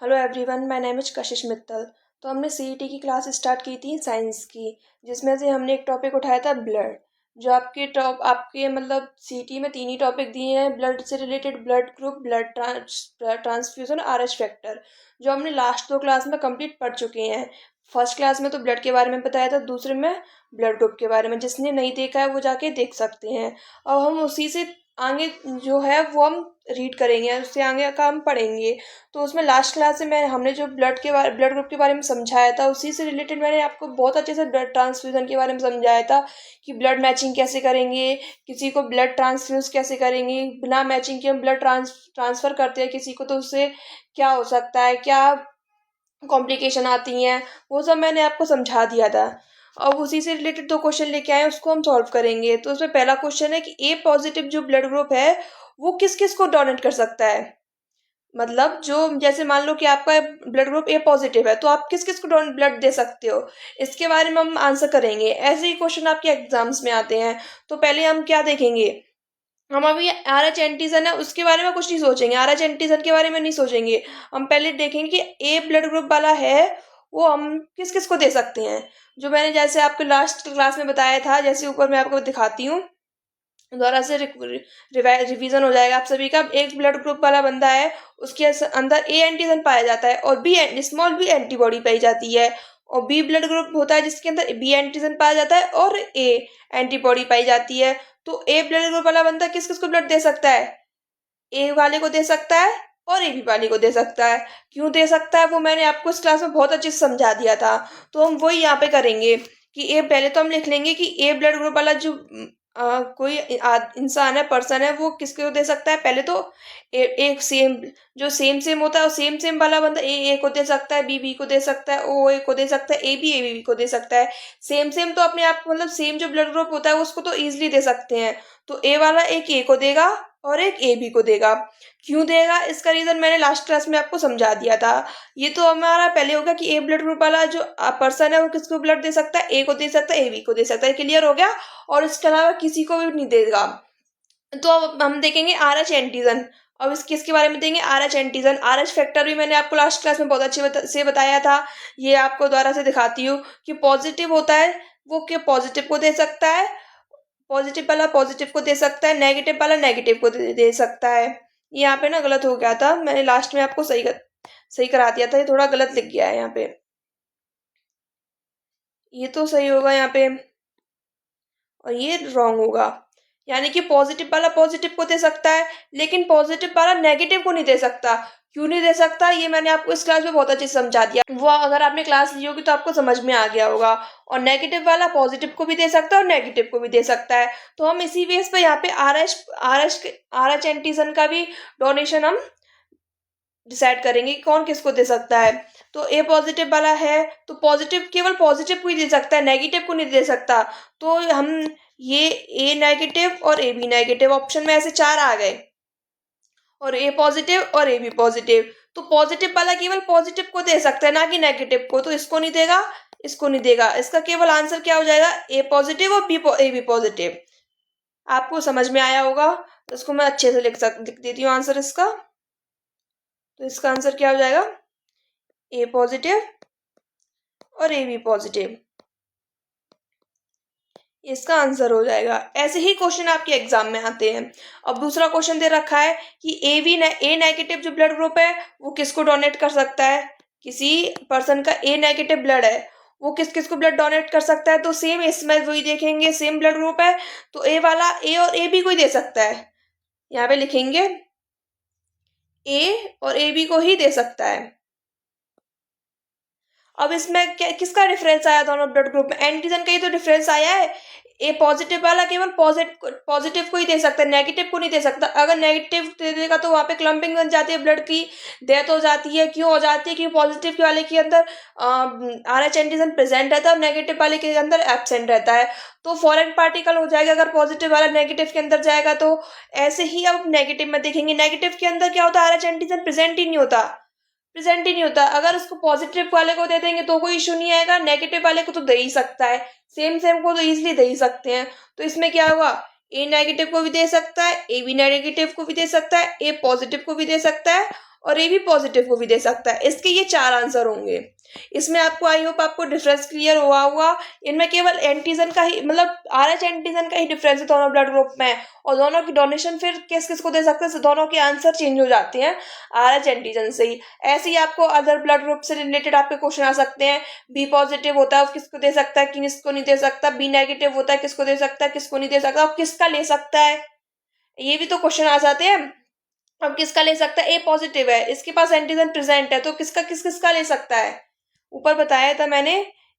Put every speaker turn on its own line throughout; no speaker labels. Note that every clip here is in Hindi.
Hello everyone, my name is कशिश मित्तल। तो हमने सीईटी की क्लास स्टार्ट की थी साइंस की, जिसमें से हमने एक टॉपिक उठाया था ब्लड। जो आपके मतलब सीईटी में तीन ही टॉपिक दिए हैं, ब्लड से related, blood group, blood transfusion, RH factor, जो हमने लास्ट दो क्लास में कंप्लीट पढ़ चुके हैं। फर्स्ट क्लास में तो ब्लड के बारे में बताया था, दूसरे में ब्लड ग्रुप के बारे में। जिसने नहीं देखा है वो जाके देख सकते हैं। अब हम उसी से आगे जो है वो हम रीड करेंगे, उससे आगे का हम पढ़ेंगे। तो उसमें लास्ट क्लास से मैं हमने जो ब्लड ग्रुप के बारे में समझाया था, उसी से रिलेटेड मैंने आपको बहुत अच्छे से ब्लड ट्रांसफ्यूजन के बारे में समझाया था कि ब्लड मैचिंग कैसे करेंगे, किसी को ब्लड ट्रांसफ्यूज कैसे करेंगे, बिना मैचिंग के हम ब्लड ट्रांसफर करते हैं किसी को, तो उससे क्या हो सकता है, क्या कॉम्प्लिकेशन आती हैं, वो सब मैंने आपको समझा दिया था। अब उसी से रिलेटेड दो क्वेश्चन लेके आए, उसको हम सॉल्व करेंगे। तो उसमें पहला क्वेश्चन है कि ए पॉजिटिव जो ब्लड ग्रुप है वो किस किस को डोनेट कर सकता है। मतलब जो जैसे मान लो कि आपका ब्लड ग्रुप ए पॉजिटिव है, तो आप किस किस को ब्लड दे सकते हो, इसके बारे में हम आंसर करेंगे। ऐसे ही क्वेश्चन आपके एग्जाम्स में आते हैं। तो पहले हम क्या देखेंगे, हम अभी आर एच एंटीजन है उसके बारे में कुछ नहीं सोचेंगे, आर एच एंटीजन के बारे में नहीं सोचेंगे। हम पहले देखेंगे कि ए ब्लड ग्रुप वाला है वो हम किस किस को दे सकते हैं। जो मैंने जैसे आपको लास्ट क्लास में बताया था, जैसे ऊपर मैं आपको दिखाती हूँ, दोबारा से रिवीजन हो जाएगा आप सभी का। एक ब्लड ग्रुप वाला बंदा है, उसके अंदर ए एंटीजन पाया जाता है और बी स्मॉल बी एंटीबॉडी पाई जाती है। और बी ब्लड ग्रुप होता है जिसके अंदर बी एंटीजन पाया जाता है और ए एंटीबॉडी पाई जाती है। तो ए ब्लड ग्रुप वाला बंदा किस किस को ब्लड दे सकता है, ए वाले को दे सकता है और ए बी वाले को दे सकता है। क्यों दे सकता है वो मैंने आपको इस क्लास में बहुत अच्छे से समझा दिया था। तो हम वही यहाँ पे करेंगे कि ए, पहले तो हम लिख लेंगे कि ए ब्लड ग्रुप वाला जो कोई इंसान है, पर्सन है, वो किसको दे सकता है। पहले तो एक सेम जो सेम सेम होता है, सेम सेम वाला बंदा ए को दे सकता है, बी बी को दे सकता है, ओ ए को दे सकता है, ए बी को दे सकता है। सेम सेम तो अपने आप मतलब सेम जो ब्लड ग्रुप होता है उसको तो इजिली दे सकते हैं। तो ए वाला एक ए को देगा और एक ए बी को देगा। क्यों देगा, इसका रीजन मैंने लास्ट क्लास में आपको समझा दिया था। ये तो हमारा पहले होगा कि ए ब्लड ग्रुप वाला जो पर्सन है वो किसको ब्लड दे सकता है, ए को दे सकता है, ए बी को दे सकता है। क्लियर हो गया। और इसके अलावा किसी को भी नहीं देगा। तो अब हम देखेंगे आर एच एंटीजन। अब इस किसके बारे में देंगे, R H antigen. R H factor भी मैंने आपको लास्ट क्लास में बहुत अच्छे से बताया था। ये आपको दोबारा से दिखाती हूँ कि पॉजिटिव होता है वो क्या पॉजिटिव को दे सकता है, पॉजिटिव वाला पॉजिटिव को दे सकता है, नेगेटिव वाला नेगेटिव को दे सकता है। यहाँ पे ना गलत हो गया था, मैंने लास्ट में आपको सही करा दिया था, ये थोड़ा गलत लिख गया है यहाँ पे। ये तो सही होगा यहाँ पे और ये रॉन्ग होगा। यानी कि पॉजिटिव वाला पॉजिटिव को दे सकता है, लेकिन पॉजिटिव वाला नेगेटिव को नहीं दे सकता। क्यों नहीं दे सकता, ये मैंने आपको इस क्लास में बहुत अच्छे से समझा दिया। वो अगर आपने क्लास ली होगी तो आपको समझ में आ गया होगा। और नेगेटिव वाला पॉजिटिव को भी दे सकता है और नेगेटिव को भी दे सकता है। तो हम इसी बेस पे यहाँ पे आर एच एंटीजन का भी डोनेशन हम डिसाइड करेंगे कि कौन किसको दे सकता है। तो ए पॉजिटिव वाला है तो पॉजिटिव केवल पॉजिटिव को ही दे सकता है, नेगेटिव को नहीं दे सकता। तो हम ये ए नेगेटिव और ए बी नेगेटिव ऑप्शन में ऐसे चार आ गए, और ए पॉजिटिव और ए बी पॉजिटिव। तो पॉजिटिव वाला केवल पॉजिटिव को दे सकता है, ना कि नेगेटिव को। तो इसको नहीं देगा, इसको नहीं देगा। इसका केवल आंसर क्या हो जाएगा, ए पॉजिटिव और ए बी पॉजिटिव। आपको समझ में आया होगा। तो इसको मैं अच्छे से लिख देती हूँ आंसर इसका। तो इसका आंसर क्या हो जाएगा, ए पॉजिटिव और ए बी पॉजिटिव, इसका आंसर हो जाएगा। ऐसे ही क्वेश्चन आपके एग्जाम में आते हैं। अब दूसरा क्वेश्चन दे रखा है कि ए नेगेटिव जो ब्लड ग्रुप है वो किसको डोनेट कर सकता है। किसी पर्सन का ए नेगेटिव ब्लड है, वो किस किस को ब्लड डोनेट कर सकता है। तो सेम इसमें वही देखेंगे, सेम ब्लड ग्रुप है तो ए वाला ए और ए बी को ही दे सकता है। यहाँ पे लिखेंगे ए और ए बी को ही दे सकता है। अब इसमें किसका डिफरेंस आया दोनों ब्लड ग्रुप में, एंटीजन का ही तो डिफरेंस आया है। ए पॉजिटिव वाला केवल पॉजिटिव को ही दे सकता है, नेगेटिव को नहीं दे सकता। अगर नेगेटिव दे देगा तो वहां पे क्लम्पिंग बन जाती है, ब्लड की डेथ हो जाती है। क्यों हो जाती है, क्योंकि पॉजिटिव वाले के अंदर आर एच एंटीजन प्रेजेंट रहता है और नेगेटिव वाले के अंदर एब्सेंट रहता है। तो फॉरेन पार्टिकल हो जाएगा अगर पॉजिटिव वाला नेगेटिव के अंदर जाएगा तो। ऐसे ही अब नेगेटिव में देखेंगे, नेगेटिव के अंदर क्या होता है, आर एच एंटीजन प्रेजेंट ही नहीं होता। अगर उसको पॉजिटिव वाले को दे देंगे तो कोई इशू नहीं आएगा, नेगेटिव वाले को तो दे ही सकता है, सेम सेम को तो इजिली दे ही सकते हैं। तो इसमें क्या होगा, ए नेगेटिव को भी दे सकता है, ए बी नेगेटिव को भी दे सकता है, ए पॉजिटिव को भी दे सकता है और ए भी पॉजिटिव को भी दे सकता है। इसके ये 4 आंसर होंगे। इसमें आपको आई होप आपको डिफरेंस क्लियर हुआ होगा। इनमें केवल एंटीजन का ही मतलब RH एंटीजन का ही डिफरेंस है दोनों ब्लड ग्रुप में, और दोनों की डोनेशन फिर किस किस को दे सकते हैं, दोनों के आंसर चेंज हो जाते हैं RH एंटीजन से ही। ऐसे ही आपको अदर ब्लड ग्रुप से रिलेटेड आपके क्वेश्चन आ सकते हैं। बी पॉजिटिव होता है किसको दे सकता है, किसको नहीं दे सकता। बी नेगेटिव होता है किसको दे सकता है, किसको नहीं दे सकता, और किसका ले सकता है, ये भी तो क्वेश्चन आ जाते हैं। अब किसका ले सकता है, ए पॉजिटिव है, इसके पास एंटीजन प्रेजेंट है, तो किसका ले सकता है। ऊपर बताया था मैंने,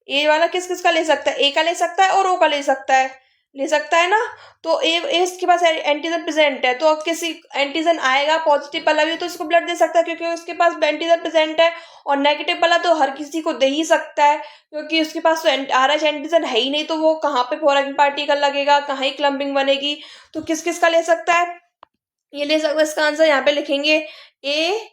ए वाला किसका ले सकता है, ए का ले सकता है और ओ का ले सकता है ना। तो ए इसके पास एंटीजन प्रेजेंट है, तो अब किसी एंटीजन आएगा पॉजिटिव वाला भी तो उसको ब्लड दे सकता है क्योंकि उसके पास एंटीजन प्रेजेंट है। और नेगेटिव वाला तो हर किसी को दे ही सकता है क्योंकि उसके पास तो RH एंटीजन है ही नहीं, तो वो कहाँ पे फॉरेन पार्टिकल लगेगा, कहाँ ही क्लम्पिंग बनेगी। तो किसका ले सकता है, ये ले सकता है। इसका आंसर यहाँ पे लिखेंगे, ए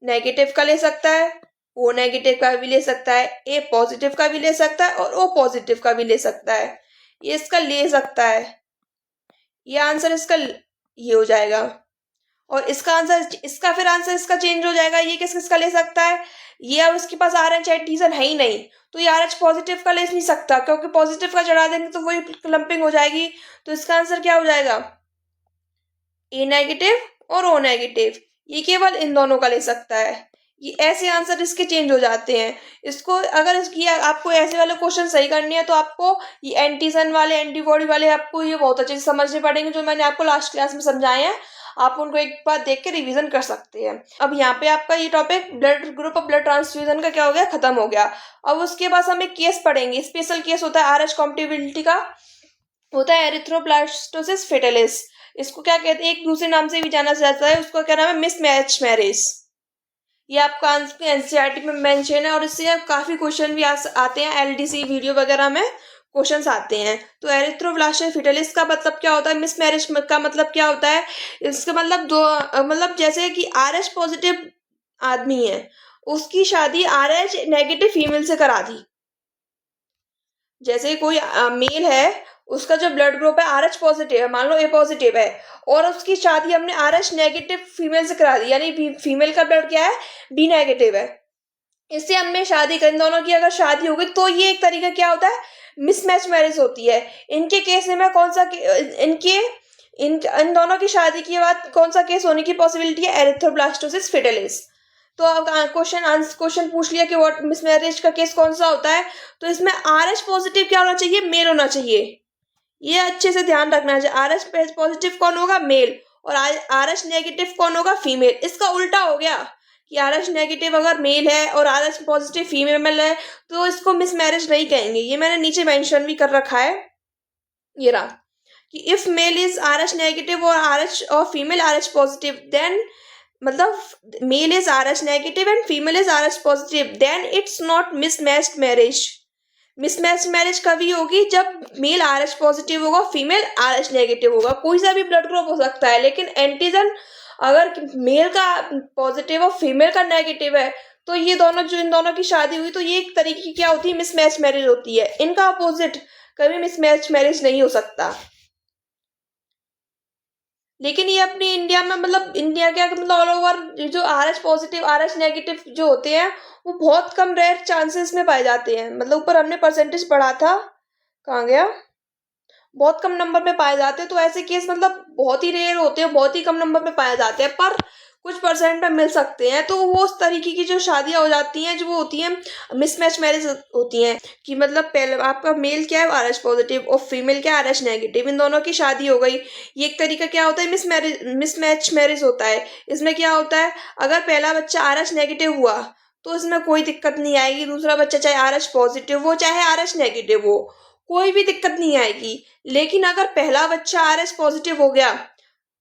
नेगेटिव का ले सकता है, ओ नेगेटिव का भी ले सकता है, ए पॉजिटिव का भी ले सकता है और ओ पॉजिटिव का भी ले सकता है। ये इसका ले सकता है, ये आंसर इसका ये हो जाएगा। और इसका आंसर इसका फिर आंसर इसका चेंज हो जाएगा, ये किसका ले सकता है, ये अब इसके पास RH एंटीजन है ही नहीं, तो ये RH पॉजिटिव का ले नहीं सकता क्योंकि पॉजिटिव का चढ़ा देंगे तो वही क्लम्पिंग हो जाएगी। तो इसका आंसर क्या हो जाएगा, ए नेगेटिव और ओ नेगेटिव, ये केवल इन दोनों का ले सकता है। ये ऐसे आंसर इसके चेंज हो जाते हैं। इसको अगर इसकी आपको ऐसे वाले क्वेश्चन सही करने हैं तो आपको ये एंटीजन वाले एंटीबॉडी वाले आपको ये बहुत अच्छे से समझने पड़ेंगे, जो मैंने आपको लास्ट क्लास में समझाए हैं। आप उनको एक बार देख के रिवीजन कर सकते हैं। अब यहाँ पे आपका ये topic blood group of blood transfusion का क्या हो गया, खत्म हो गया। अब उसके बाद हम एक केस पढ़ेंगे, स्पेशल केस होता है RH कॉम्पेटिबिलिटी का, होता है एरिथ्रोब्लास्टोसिस फेटालिस। इसको क्या कहते हैं, एक दूसरे नाम से भी जाना जाता है, उसका क्या नाम है, मिसमैच मैरिज। ये आपका NCERT में मेंशन है और इससे काफी क्वेश्चन भी आते हैं, LDC वीडियो वगैरह में क्वेश्चंस आते हैं। तो एरिथ्रोब्लास्टोसिस फेटालिस का मतलब क्या होता है, मिसमैरिज का मतलब क्या होता है, इसका मतलब मतलब जैसे कि RH पॉजिटिव आदमी है, उसकी शादी RH नेगेटिव फीमेल से करा दी। जैसे कोई मेल है, उसका जो ब्लड ग्रुप है RH पॉजिटिव है, मान लो A पॉजिटिव है, और उसकी शादी हमने RH नेगेटिव फीमेल से करा दी, यानी फीमेल का ब्लड क्या है, B नेगेटिव है, इससे हमने शादी कर, इन दोनों की अगर शादी हो गई तो ये एक तरीका क्या होता है, मिसमैच मैरिज होती है। इनके केस में कौन सा इन दोनों की शादी के बाद कौन सा केस होने की पॉसिबिलिटी है, एरिथ्रोब्लास्टोसिस फेटालिस। तो अब क्वेश्चन पूछ लिया कि व्हाट मिसमैरिज का केस कौन सा होता है, तो इसमें RH पॉजिटिव क्या होना चाहिए, मेल होना चाहिए। ये अच्छे से ध्यान रखना चाहिए, RH पॉजिटिव कौन होगा, मेल, और RH नेगेटिव कौन होगा, फीमेल। इसका उल्टा हो गया कि RH नेगेटिव अगर मेल है और RH पॉजिटिव फीमेल है तो इसको मिसमैरिज नहीं कहेंगे। ये मैंने नीचे मेंशन भी कर रखा है, ये रहा कि if male is RH negative और RH और फीमेल RH पॉजिटिव, देन मतलब male is RH negative and female is RH positive, then it's not mismatched marriage. Mismatch marriage कभी होगी जब मेल RH पॉजिटिव होगा, फीमेल RH नेगेटिव होगा। कोई सा भी ब्लड ग्रुप हो सकता है, लेकिन एंटीजन अगर मेल का पॉजिटिव और फीमेल का नेगेटिव है तो ये दोनों जो इन दोनों की शादी हुई तो ये एक तरीके की क्या होती है, मिसमैच मैरिज होती है। इनका अपोजिट कभी मिसमैच मैरिज नहीं हो सकता। लेकिन ये अपनी इंडिया में मतलब इंडिया के मतलब ऑल ओवर जो RH पॉजिटिव RH नेगेटिव जो होते हैं वो बहुत कम रेयर चांसेस में पाए जाते हैं। मतलब ऊपर हमने परसेंटेज पढ़ा था, कहाँ गया, बहुत कम नंबर में पाए जाते हैं। तो ऐसे केस मतलब बहुत ही रेयर होते हैं, बहुत ही कम नंबर में पाए जाते हैं, पर कुछ परसेंट में मिल सकते हैं। तो वो उस तरीके की जो शादियां हो जाती हैं, जो वो होती हैं मिसमैच मैरिज होती हैं कि मतलब पहले आपका मेल क्या है RH पॉजिटिव और फीमेल क्या है RH नेगेटिव, इन दोनों की शादी हो गई। ये एक तरीका क्या होता है, मिसमैच मैरिज होता है। इसमें क्या होता है, अगर पहला बच्चा RH नेगेटिव हुआ तो इसमें कोई दिक्कत नहीं आएगी, दूसरा बच्चा चाहे RH पॉजिटिव हो चाहे RH नेगेटिव हो, कोई भी दिक्कत नहीं आएगी। लेकिन अगर पहला बच्चा RH पॉजिटिव हो गया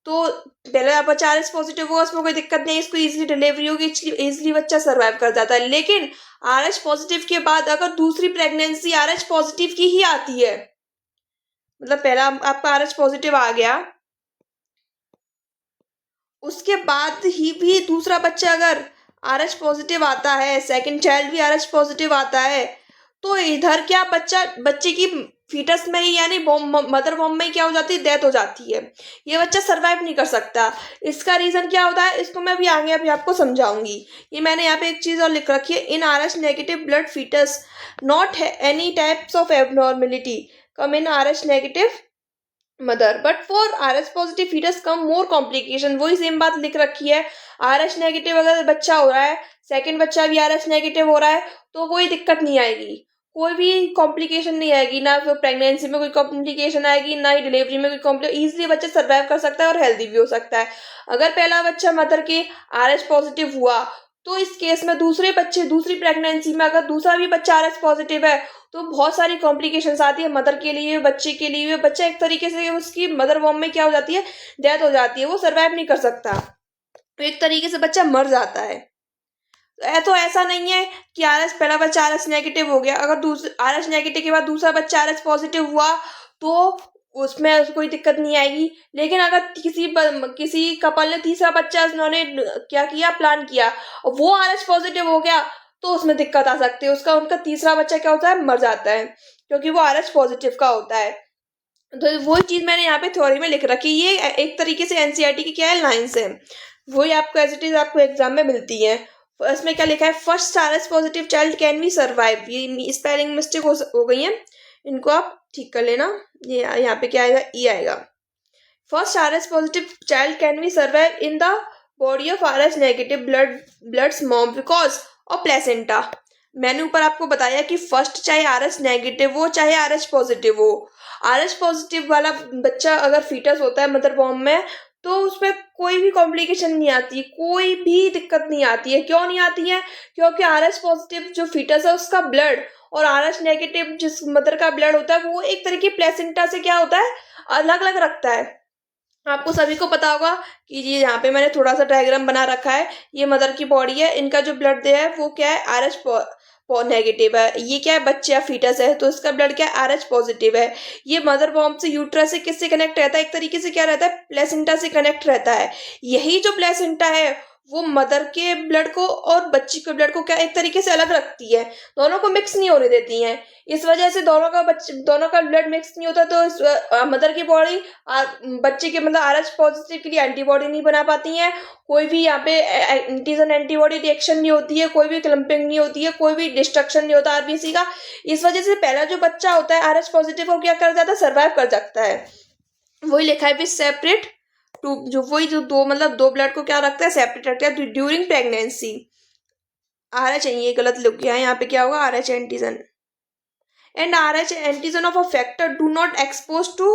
तो पहला बच्चा RH पॉजिटिव होगा, उसमें कोई दिक्कत नहीं, इसको इजीली डिलीवरी होगी, इजीली बच्चा सर्वाइव कर जाता है। लेकिन RH पॉजिटिव के बाद अगर दूसरी प्रेगनेंसी RH पॉजिटिव की ही आती है, मतलब पहला आपका RH पॉजिटिव आ गया, उसके बाद ही भी दूसरा बच्चा अगर RH पॉजिटिव आता है, सेकंड चाइल्ड भी RH पॉजिटिव आता है, तो इधर क्या बच्चे की फीटस में ही यानी मदर बॉम्ब में ही क्या हो जाती है, डेथ हो जाती है। ये बच्चा सर्वाइव नहीं कर सकता। इसका रीज़न क्या होता है, इसको मैं अभी आगे अभी आपको समझाऊंगी। ये मैंने यहाँ पे एक चीज़ और लिख रखी है, in RH negative blood fetus not any types of abnormality come in RH negative mother, but for RH positive fetus come more complication. वही सेम बात लिख रखी है, RH नेगेटिव अगर बच्चा हो रहा है, सेकंड बच्चा भी RH नेगेटिव हो रहा है, तो कोई दिक्कत नहीं आएगी, कोई भी कॉम्प्लिकेशन नहीं आएगी, ना फिर प्रेगनेंसी में कोई कॉम्प्लिकेशन आएगी, ना ही डिलीवरी में कोई कॉम्प्लिकेशन। ईजिली बच्चा सर्वाइव कर सकता है और हेल्दी भी हो सकता है। अगर पहला बच्चा मदर के RH पॉजिटिव हुआ, तो इस केस में दूसरी प्रेगनेंसी में अगर दूसरा भी बच्चा RH पॉजिटिव है, तो बहुत सारी कॉम्प्लिकेशंस आती है मदर के लिए, बच्चे के लिए। बच्चा एक तरीके से उसकी मदर वॉम में क्या हो जाती है, डेथ हो जाती है, वो सर्वाइव नहीं कर सकता, तो एक तरीके से बच्चा मर जाता है। तो ऐसा नहीं है कि पहला बच्चा RH नेगेटिव हो गया, अगर RH नेगेटिव के बाद दूसरा बच्चा RH पॉजिटिव हुआ, तो उसमें कोई दिक्कत नहीं आएगी। लेकिन अगर किसी कपल ने तीसरा बच्चा उन्होंने क्या किया, प्लान किया, और वो RH पॉजिटिव हो गया, तो उसमें दिक्कत आ सकती है। उनका तीसरा बच्चा क्या होता है, मर जाता है, क्योंकि वो RH पॉजिटिव का होता है। तो वो चीज़ मैंने यहाँ पे थ्योरी में लिख रखी। ये एक तरीके से NCERT की क्या है, लाइन्स है, वही आपको एज इट इज आपको एग्जाम में मिलती है। इसमें क्या लिखा है, first RH positive child can be survive. ये स्पेलिंग मिस्टेक हो गई है, इनको आप ठीक कर लेना। ये यहाँ पे क्या आएगा, ई आएगा। First RH positive child can be survive in the body of RH negative bloods mom because of placenta. मैंने ऊपर आपको बताया कि फर्स्ट चाहे RH नेगेटिव हो चाहे RH पॉजिटिव हो, RH पॉजिटिव वाला बच्चा अगर फीटस होता है मदर बॉम्ब में, तो उसमें कोई भी कॉम्प्लिकेशन नहीं आती, कोई भी दिक्कत नहीं आती है। क्यों नहीं आती है, क्योंकि RH पॉजिटिव जो फीटस है उसका ब्लड और RH नेगेटिव जिस मदर का ब्लड होता है, वो एक तरह की प्लेसेंटा से क्या होता है, अलग अलग रखता है। आपको सभी को पता होगा कि ये यहाँ पे मैंने थोड़ा सा डायग्राम बना रखा है, ये मदर की बॉडी है, इनका जो ब्लड दे है वो क्या है, RH नेगेटिव है। ये क्या है, बच्चे या फीटस है, तो इसका ब्लड क्या है, RH पॉजिटिव है। ये मदर बॉम्ब से यूट्रस से किससे कनेक्ट रहता है, एक तरीके से क्या रहता है, प्लेसेंटा से कनेक्ट रहता है। यही जो प्लेसेंटा है वो मदर के ब्लड को और बच्ची के ब्लड को क्या एक तरीके से अलग रखती है, दोनों को मिक्स नहीं होने देती है। इस वजह से दोनों का ब्लड मिक्स नहीं होता, तो मदर की बॉडी बच्चे के मतलब RH पॉजिटिव के लिए एंटीबॉडी नहीं बना पाती है, कोई भी यहाँ पे एंटीजन एंटीबॉडी रिएक्शन नहीं होती है, कोई भी क्लम्पिंग नहीं होती है, कोई भी डिस्ट्रक्शन नहीं होता RBC का। इस वजह से पहला जो बच्चा होता है RH पॉजिटिव वो क्या कर जाता है, सर्वाइव कर सकता है। वही लिखा है विच सेपरेट टू, जो दो ब्लड को क्या रखता है, सेपरेट रखता है ड्यूरिंग प्रेगनेंसी। RH ये गलत लिख गया है, यहाँ पे क्या होगा, RH antigen and RH antigen of a factor do not expose to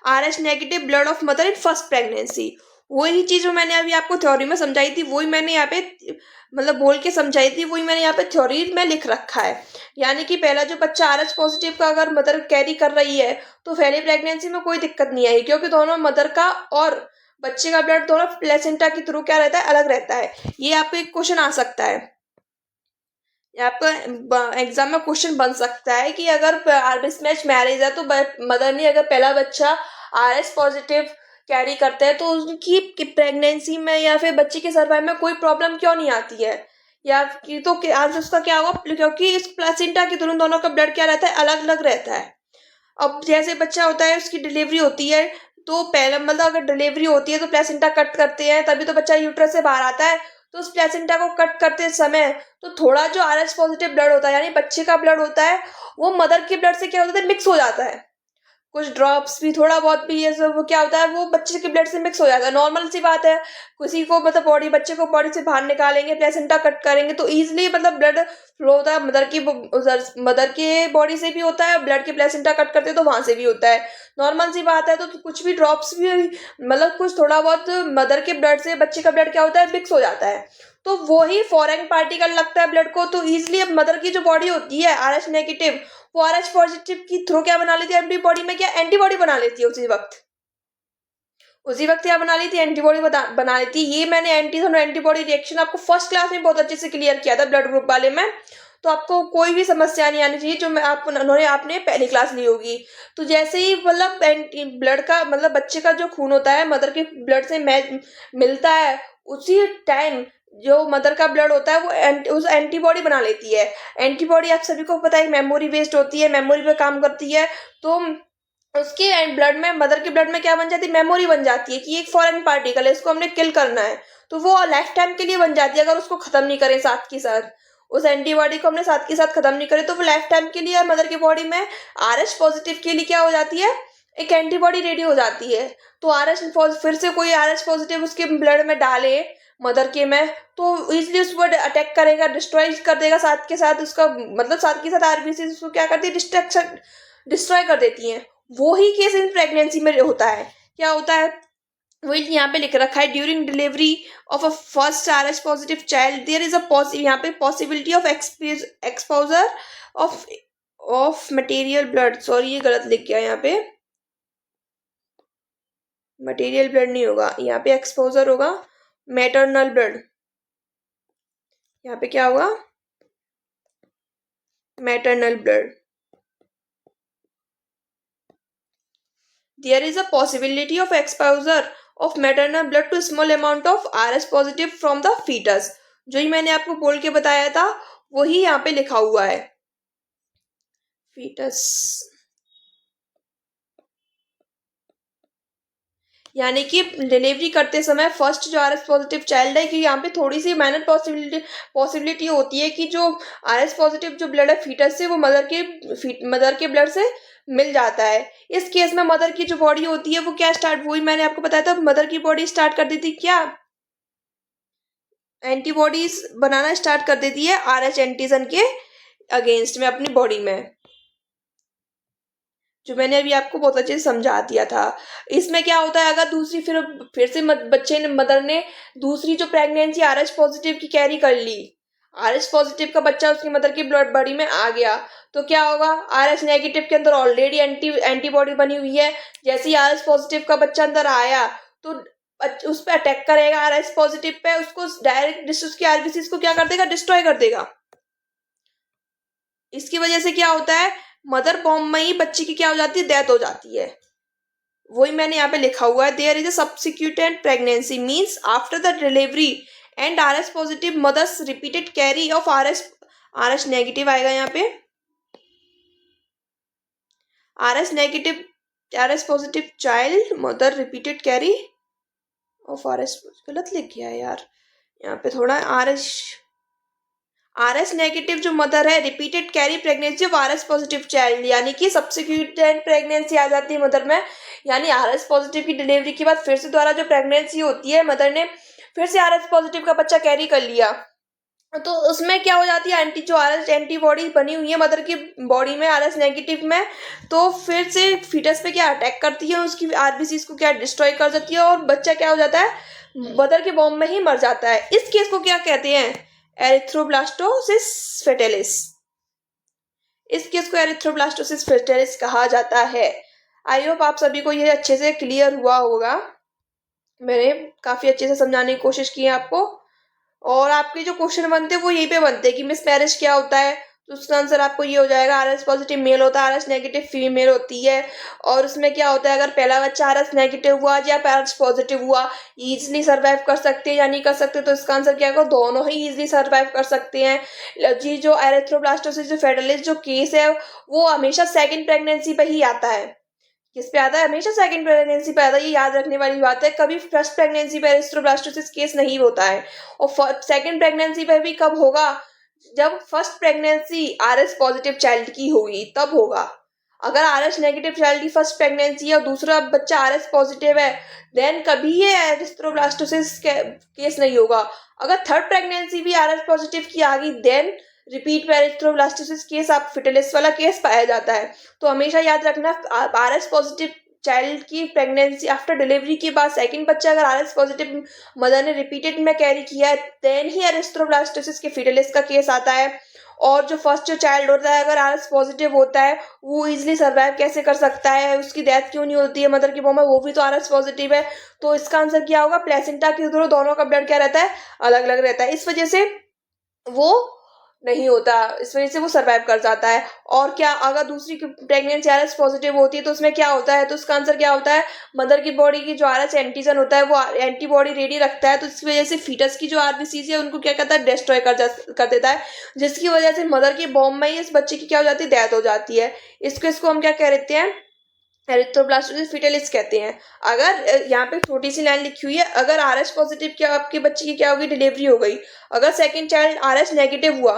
RH negative blood of mother in first pregnancy। वही चीज जो मैंने अभी आपको थ्योरी में समझाई थी, वही मैंने यहाँ पे मतलब बोल के समझाई थी, वही मैंने यहाँ पे थ्योरी में लिख रखा है। यानी कि पहला जो बच्चा RH पॉजिटिव का अगर मदर कैरी कर रही है, तो पहली प्रेगनेंसी में कोई दिक्कत नहीं आई, क्योंकि दोनों मदर का और बच्चे का ब्लड दोनों प्लेसेंटा के थ्रू क्या रहता है, अलग रहता है। ये आपको एक क्वेश्चन आ सकता है, आपका एग्जाम में क्वेश्चन बन सकता है कि अगर मिसमैच मैरिज है, तो मदर ने अगर पहला बच्चा RH पॉजिटिव कैरी करता है, तो उनकी प्रेगनेंसी में या फिर बच्चे के सर्वाइव में कोई प्रॉब्लम क्यों नहीं आती है, या कि तो आज उसका क्या होगा, क्योंकि इस प्लेसेंटा के दोनों का ब्लड क्या रहता है, अलग अलग रहता है। अब जैसे बच्चा होता है, उसकी डिलीवरी होती है, तो पहले मतलब अगर डिलीवरी होती है तो प्लेसेंटा कट करते हैं, तभी तो बच्चा यूट्रस से बाहर आता है। तो उस प्लेसेंटा को कट करते समय तो थोड़ा जो RH पॉजिटिव ब्लड होता है, यानी बच्चे का ब्लड होता है, वो मदर के ब्लड से क्या होता है, मिक्स हो जाता है। कुछ ड्रॉप्स भी, थोड़ा बहुत भी, ये सब क्या होता है, वो बच्चे के ब्लड से मिक्स हो जाता है। नॉर्मल सी बात है, किसी को मतलब बच्चे को बॉडी से बाहर निकालेंगे, प्लेसेंटा कट करेंगे, तो ईजिली मतलब ब्लड फ्लो होता है। मदर के बॉडी से भी होता है, ब्लड के प्लेसेंटा कट करते हैं तो वहां से भी होता है, नॉर्मल सी बात है। तो कुछ भी ड्रॉप्स भी मतलब कुछ थोड़ा बहुत मदर के ब्लड से बच्चे का ब्लड क्या होता है, मिक्स हो जाता है, तो वो ही फॉरेन पार्टिकल लगता है ब्लड को। तो ईजिली अब मदर की जो बॉडी होती है RH नेगेटिव, वो RH पॉजिटिव की थ्रू क्या बना लेती है, अपनी बॉडी में क्या एंटीबॉडी बना लेती है। उसी वक्त क्या बना ली थी, एंटीबॉडी बना लेती है। ये मैंने एंटीजन और एंटीबॉडी रिएक्शन आपको फर्स्ट क्लास में बहुत अच्छे से क्लियर किया था ब्लड ग्रुप वाले में, तो आपको कोई भी समस्या नहीं आनी चाहिए, जो मैं आपने पहली क्लास ली होगी। तो जैसे ही मतलब ब्लड का मतलब बच्चे का जो खून होता है मदर के ब्लड से मिलता है, उसी टाइम जो मदर का ब्लड होता है वो उस एंटीबॉडी बना लेती है। एंटीबॉडी आप सभी को पता है मेमोरी बेस्ड होती है, मेमोरी पे काम करती है। तो उसके ब्लड में, मदर के ब्लड में क्या बन जाती है, मेमोरी बन जाती है कि एक फॉरेन पार्टिकल है, इसको हमने किल करना है। तो वो लाइफ टाइम के लिए बन जाती है अगर उसको खत्म नहीं करें साथ के साथ, उस एंटीबॉडी को हमने साथ के साथ खत्म नहीं करे तो वो लाइफ टाइम के लिए मदर की बॉडी में आरएच पॉजिटिव के लिए क्या हो जाती है, एक एंटीबॉडी रेडी हो जाती है। तो आरएच फिर से कोई आरएच पॉजिटिव उसके ब्लड में डाले मदर के में, तो इजिली उसको अटैक करेगा, डिस्ट्रॉय कर देगा साथ के साथ उसका, मतलब साथ के साथ आरबीसी उसको क्या करती है, डिस्ट्रक्शन, डिस्ट्रॉय कर देती हैं। वो ही केस इन प्रेगनेंसी में होता है। क्या होता है, वही यहाँ पे लिख रखा है, during delivery of a first RH positive child there is यहाँ पे possibility of exposure of material blood, sorry ये गलत लिख गया, यहाँ पे मटेरियल ब्लड नहीं होगा, यहाँ पे एक्सपोजर होगा मैटरनल ब्लड। यहाँ पे क्या होगा, maternal blood. There is a possibility of exposure of maternal blood to small amount of RH positive from the fetus। जो ही मैंने आपको बोल के बताया था वही यहाँ पे लिखा हुआ है, फीटस, यानी कि डिलीवरी करते समय फर्स्ट जो आरएस पॉजिटिव चाइल्ड है, कि यहाँ पे थोड़ी सी माइनर पॉसिबिलिटी होती है कि जो आरएस पॉजिटिव जो ब्लड है फीटस से, वो मदर के ब्लड से मिल जाता है। इस केस में मदर की जो बॉडी होती है वो क्या स्टार्ट, वही मैंने आपको बताया था, मदर की बॉडी स्टार्ट कर देती क्या, एंटीबॉडीज बनाना स्टार्ट कर देती है आरएच एंटीजन के अगेंस्ट में अपनी बॉडी में, जो मैंने अभी आपको बहुत अच्छे से समझा दिया था। इसमें क्या होता है, अगर दूसरी फिर से बच्चे ने, मदर ने दूसरी जो प्रेगनेंसी आरएच पॉजिटिव की कैरी कर ली, आरएच पॉजिटिव का बच्चा उसकी मदर की ब्लड बॉडी में आ गया, तो क्या होगा, आरएच नेगेटिव के अंदर ऑलरेडी एंटीबॉडी बनी हुई है। जैसे ही आरएच पॉजिटिव का बच्चा अंदर आया तो उस पर अटैक करेगा आरएच पॉजिटिव पे, उसको डायरेक्ट उसकी आरबीसी को क्या कर देगा, डिस्ट्रॉय कर देगा। इसकी वजह से क्या होता है, मदर बॉम्ब में ही बच्चे की क्या हो जाती है, डेथ हो जाती है। वही मैंने यहाँ पे लिखा हुआ है, there is a subsequent pregnancy means after the delivery and RH positive mothers repeated carry of RH negative आएगा यहाँ पे, RH negative RH positive child mother repeated carry of RH, गलत लिख गया है यार यहाँ पे थोड़ा, आरएस नेगेटिव जो मदर है repeated carry pregnancy of RH positive child, यानी कि सब्सिक्वेंट प्रेगनेंसी आ जाती है मदर में, यानी आरएस पॉजिटिव की डिलीवरी के बाद फिर से दोबारा जो प्रेगनेंसी होती है, मदर ने फिर से आरएस पॉजिटिव का बच्चा कैरी कर लिया, तो उसमें क्या हो जाती है, जो आरएस एंटीबॉडी बनी हुई है मदर की बॉडी में आरएस नेगेटिव में, तो फिर से फीटस पे क्या अटैक करती है, उसकी आरबीसी को क्या डिस्ट्रॉय कर देती है, और बच्चा क्या हो जाता है, मदर के बॉम्ब में ही मर जाता है। इस केस को क्या कहते हैं, एरिथ्रोब्लास्टोसिस फेटेलिस। इस केस को एरिथ्रोब्लास्टोसिस फेटेलिस कहा जाता है। आई होप आप सभी को ये अच्छे से क्लियर हुआ होगा, मैंने काफी अच्छे से समझाने की कोशिश की है आपको। और आपके जो क्वेश्चन बनते हैं वो यहीं पे बनते हैं कि मिसमैरिज क्या होता है, तो उसका आंसर आपको ये हो जाएगा, आरएस पॉजिटिव मेल होता है, आरएस नेगेटिव फीमेल होती है। और उसमें क्या होता है, अगर पहला बच्चा आरएस नेगेटिव हुआ या आरएस पॉजिटिव हुआ, इजीली सर्वाइव कर सकते हैं या नहीं कर सकते, तो इसका आंसर क्या होगा, दोनों ही इजीली सर्वाइव कर सकते हैं जी। जो एरिथ्रोब्लास्टोसिस जो फेटेलिस जो केस है वो हमेशा सेकेंड प्रेगनेंसी पे ही आता है। किस पे आता है, हमेशा सेकंड प्रेगनेंसी पे आता है, ये याद रखने वाली बात है। कभी फर्स्ट प्रेगनेंसी पे एरिथ्रोब्लास्टोसिस केस नहीं होता है। और सेकंड प्रेगनेंसी पे भी कब होगा, जब first pregnancy RS positive child की होगी तब होगा। अगर आरएस नेगेटिव चाइल्ड की फर्स्ट प्रेगनेंसी है और दूसरा बच्चा आरएस पॉजिटिव है, देन कभी ये एरिथ्रोब्लास्टोसिस केस नहीं होगा। अगर थर्ड प्रेगनेंसी भी आरएस पॉजिटिव की आ गई, देन रिपीट एरिथ्रोब्लास्टोसिस केस आप फिटलिस वाला केस पाया जाता है। तो हमेशा याद रखना, आरएस पॉजिटिव चाइल्ड की प्रेगनेंसी आफ्टर डिलीवरी के बाद सेकंड बच्चा अगर आरएस पॉजिटिव मदर ने रिपीटेड में कैरी किया है, देन ही एरिथ्रोब्लास्टोसिस के फिटलिस का केस आता है। और जो फर्स्ट जो चाइल्ड होता है अगर आरएस पॉजिटिव होता है, वो इजिली सर्वाइव कैसे कर सकता है, उसकी डेथ क्यों नहीं होती है मदर की बॉम्ब में, वो भी तो आरएस पॉजिटिव है। तो इसका आंसर क्या होगा, प्लेसेंटा के थ्रू दोनों का ब्लड क्या रहता है, अलग अलग रहता है। इस वजह से वो नहीं होता, इस वजह से वो सर्वाइव कर जाता है। और क्या, अगर दूसरी प्रेगनेंसी आरएच पॉजिटिव होती है तो उसमें क्या होता है, तो उसका आंसर क्या होता है, मदर की बॉडी की जो आरएच एंटीजन होता है वो एंटीबॉडी रेडी रखता है, तो इसकी वजह से फीटस की जो आरबीसीज है उनको क्या करता है, डिस्ट्रॉय कर देता है, जिसकी वजह से मदर की बॉम्ब में ही इस बच्चे की क्या हो जाती है, डेथ हो जाती है। इसको हम क्या कह देते हैं, एरिथ्रोब्लास्टोसिस फिटेलिस कहते हैं। अगर यहाँ पे छोटी सी लाइन लिखी हुई है, अगर आरएच पॉजिटिव क्या आपके बच्चे की क्या होगी, डिलीवरी हो गई, अगर सेकंड चाइल्ड आरएच नेगेटिव हुआ,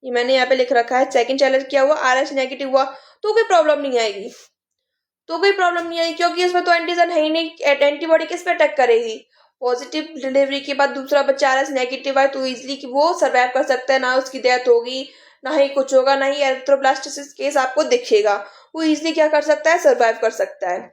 ये मैंने यहाँ पे लिख रखा है, सेकंड चाइल्ड क्या हुआ, आरएच नेगेटिव हुआ, तो कोई प्रॉब्लम नहीं आएगी, क्योंकि इसमें तो एंटीजन है ही नहीं, एंटीबॉडी किस पे अटैक करेगी, पॉजिटिव डिलीवरी के बाद दूसरा बच्चा आरएच नेगेटिव आए तो इजिली कि वो सर्वाइव कर सकता है, ना उसकी डेथ होगी, ना ही कुछ होगा, ना ही एरिथ्रोब्लास्टोसिस केस आपको दिखेगा, वो इजिली क्या कर सकता है, सर्वाइव कर सकता है।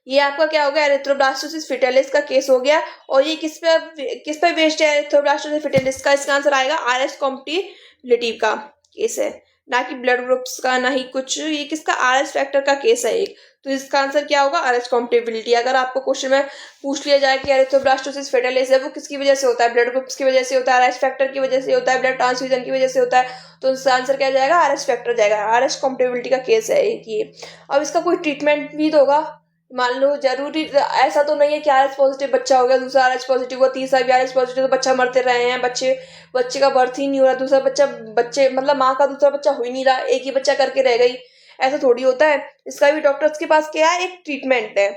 ये आपका क्या हो गया, एरिथ्रोब्लास्टोसिस फिटेलिस का केस हो गया। और ये किस पे बेस्ड है एरिथ्रोब्लास्टोसिस फिटेलिस का, इसका आंसर आएगा आरएच कॉम्पिटिटिव का केस है, ना कि ब्लड ग्रुप्स का, ना ही कुछ, ये किसका, आरएच फैक्टर का केस है एक, तो इसका आंसर क्या होगा, आरएच कॉम्पिटिबिलिटी। अगर आपको क्वेश्चन में पूछ लिया जाए कि एरिथ्रोब्लास्टोसिस फिटेलिस है वो किसकी वजह से होता है, ब्लड ग्रुप्स की वजह से होता है, आरएच फैक्टर की वजह से होता है, ब्लड ट्रांसफ्यूजन की वजह से होता है, तो इसका आंसर क्या जाएगा, आरएच फैक्टर जाएगा, आरएच कॉम्पिटिबिलिटी का केस है एक ये। अब इसका कोई ट्रीटमेंट भी तो होगा, मान लो, जरूरी ऐसा तो नहीं है कि आरएच पॉजिटिव बच्चा हो गया, दूसरा आरएच पॉजिटिव हुआ, तीसरा भी आरएच पॉजिटिव, तो बच्चा मरते रहे हैं, बच्चे का बर्थ ही नहीं हो रहा, दूसरा बच्चे मतलब माँ का दूसरा बच्चा हो ही नहीं रहा, एक ही बच्चा करके रह गई, ऐसा थोड़ी होता है। इसका भी डॉक्टर्स के पास क्या है, एक ट्रीटमेंट है।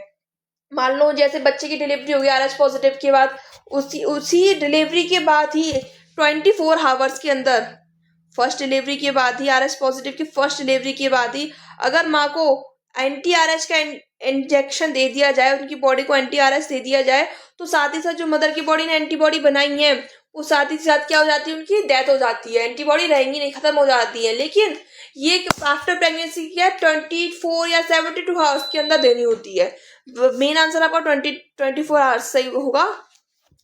मान लो जैसे बच्चे की डिलीवरी हो गई आरएच पॉजिटिव के बाद, उसी उसी डिलीवरी के बाद ही 24 आवर्स के अंदर, फर्स्ट डिलीवरी के बाद ही, आरएच पॉजिटिव की फर्स्ट डिलीवरी के बाद ही अगर माँ को एंटी आरएच का इंजेक्शन दे दिया जाए, उनकी बॉडी को एंटी आरएच दे दिया जाए, तो साथ ही साथ जो मदर की बॉडी ने एंटीबॉडी बनाई है वो साथ ही साथ क्या हो जाती है, उनकी डेथ हो जाती है, एंटीबॉडी रहेंगी नहीं, खत्म हो जाती है। लेकिन ये आफ्टर प्रेगनेंसी क्या 24 या 72 आवर्स के अंदर देनी होती है। मेन आंसर आपका 24 आवर्स सही होगा,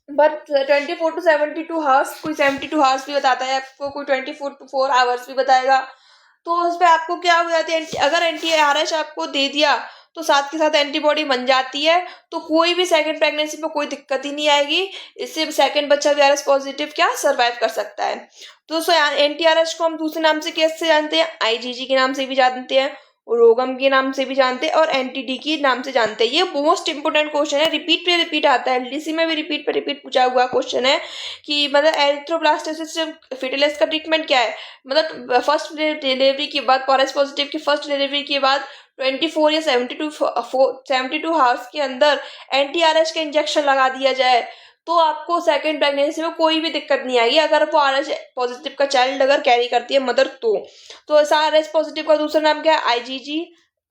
बट 24 to 72 आवर्स, कोई 72 आवर्स भी बताता है आपको, कोई 24 to 4 आवर्स भी बताएगा, तो उस पर आपको क्या हो जाती है, अगर एंटी आरएच आपको दे दिया तो साथ के साथ एंटीबॉडी बन जाती है, तो कोई भी सेकंड प्रेगनेंसी में कोई दिक्कत ही नहीं आएगी, इससे सेकंड बच्चा भी आरएच पॉजिटिव क्या सर्वाइव कर सकता है। तो दोस्तों एंटी आरएच को हम दूसरे नाम से कैसे जानते हैं, आईजीजी के नाम से भी जानते हैं, रोगम के नाम से भी जानते हैं, और एंटीडी के नाम से जानते हैं। ये मोस्ट इंपोर्टेंट क्वेश्चन है, रिपीट पे रिपीट आता है, एलडीसी में भी रिपीट पे रिपीट पूछा हुआ क्वेश्चन है कि मतलब एरिथ्रोब्लास्टोसिस फिटेलिस का ट्रीटमेंट क्या है, मतलब फर्स्ट डिलीवरी के बाद, आरएच पॉजिटिव की फर्स्ट डिलीवरी के बाद 24 या 72 आवर्स के अंदर एंटी आरएच का इंजेक्शन लगा दिया जाए, तो आपको सेकंड प्रेगनेंसी में कोई भी दिक्कत नहीं आएगी, अगर वो आरएच पॉजिटिव का चाइल्ड अगर कैरी करती है मदर तो ऐसा आरएच पॉजिटिव का दूसरा नाम क्या है, आईजीजी,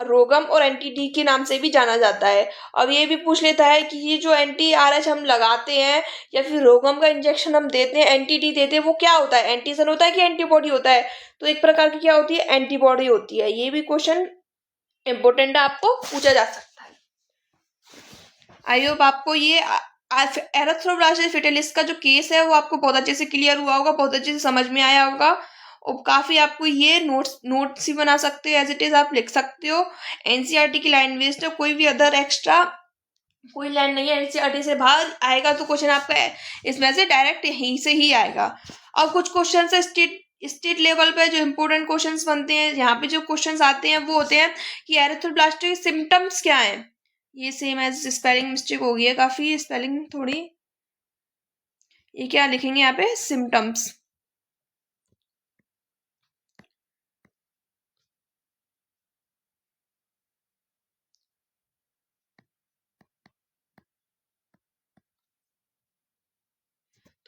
रोगम और एंटी-डी के नाम से भी जाना जाता है। अब ये भी पूछ लेता है कि ये जो एंटी आरएच हम लगाते हैं या फिर रोगम का इंजेक्शन हम देते हैं, एंटी-डी देते हैं, वो क्या होता है, एंटीजन होता है कि एंटीबॉडी होता है, तो एक प्रकार की क्या होती है, एंटीबॉडी होती है। ये भी क्वेश्चन इंपोर्टेंट है, आपको पूछा जा सकता है। आई होप आपको ये एरिथ्रोब्लास्टोसिस फिटेलिस का जो केस है वो आपको बहुत अच्छे से क्लियर हुआ होगा, बहुत अच्छे से समझ में आया होगा, और काफ़ी आपको ये नोट्स ही बना सकते हो, एज इट इज़ आप लिख सकते हो। एनसीईआरटी की लाइन वेस्ट है, कोई भी अदर एक्स्ट्रा कोई लाइन नहीं है, एनसीईआरटी से बाहर आएगा तो क्वेश्चन आपका इसमें से डायरेक्ट यहीं से ही आएगा। अब कुछ क्वेश्चन है स्टेट लेवल पे जो इंपॉर्टेंट क्वेश्चंस बनते हैं, यहाँ पे जो क्वेश्चंस आते हैं वो होते हैं कि एरिथ्रोब्लास्टोसिस के सिम्टम्स क्या हैं। ये सेम एज स्पेलिंग मिस्टेक हो गई है काफ़ी, स्पेलिंग थोड़ी, ये क्या लिखेंगे यहाँ पे, सिम्टम्स।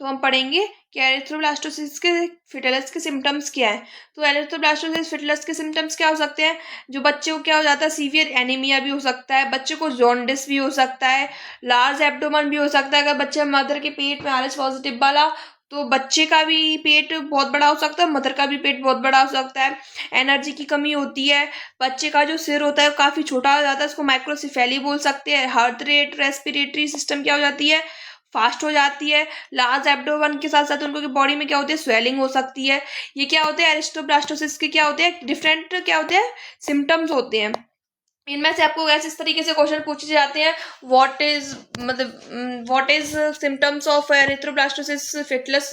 तो हम पढ़ेंगे कि एरिथ्रोब्लास्टोसिस के फिटेलिस के सिम्टम्स क्या है। तो एरिथ्रोब्लास्टोसिस फिटेलिस के सिम्टम्स क्या हो सकते हैं, जो बच्चे को क्या हो जाता है, सीवियर एनीमिया भी हो सकता है, बच्चे को जॉन्डिस भी हो सकता है, लार्ज एब्डोमेन भी हो सकता है, अगर बच्चे मदर के पेट में आरएच पॉजिटिव वाला, तो बच्चे का भी पेट बहुत बड़ा हो सकता है, मदर का भी पेट बहुत बड़ा हो सकता है, एनर्जी की कमी होती है, बच्चे का जो सिर होता है वो काफ़ी छोटा हो जाता है, इसको माइक्रोसिफेली बोल सकते हैं, हार्ट रेट, रेस्पिरेटरी सिस्टम क्या हो जाती है, फास्ट हो जाती है, लार्ज एब्डोमेन के साथ साथ उनको की बॉडी में क्या होती है, स्वेलिंग हो सकती है। ये क्या होते हैं, एरिथ्रोब्लास्टोसिस के क्या होते हैं, डिफरेंट क्या होते हैं, सिम्टम्स होते हैं। इनमें से आपको ऐसे इस तरीके से क्वेश्चन पूछे जाते हैं, what is symptoms of erythroblastosis fetalis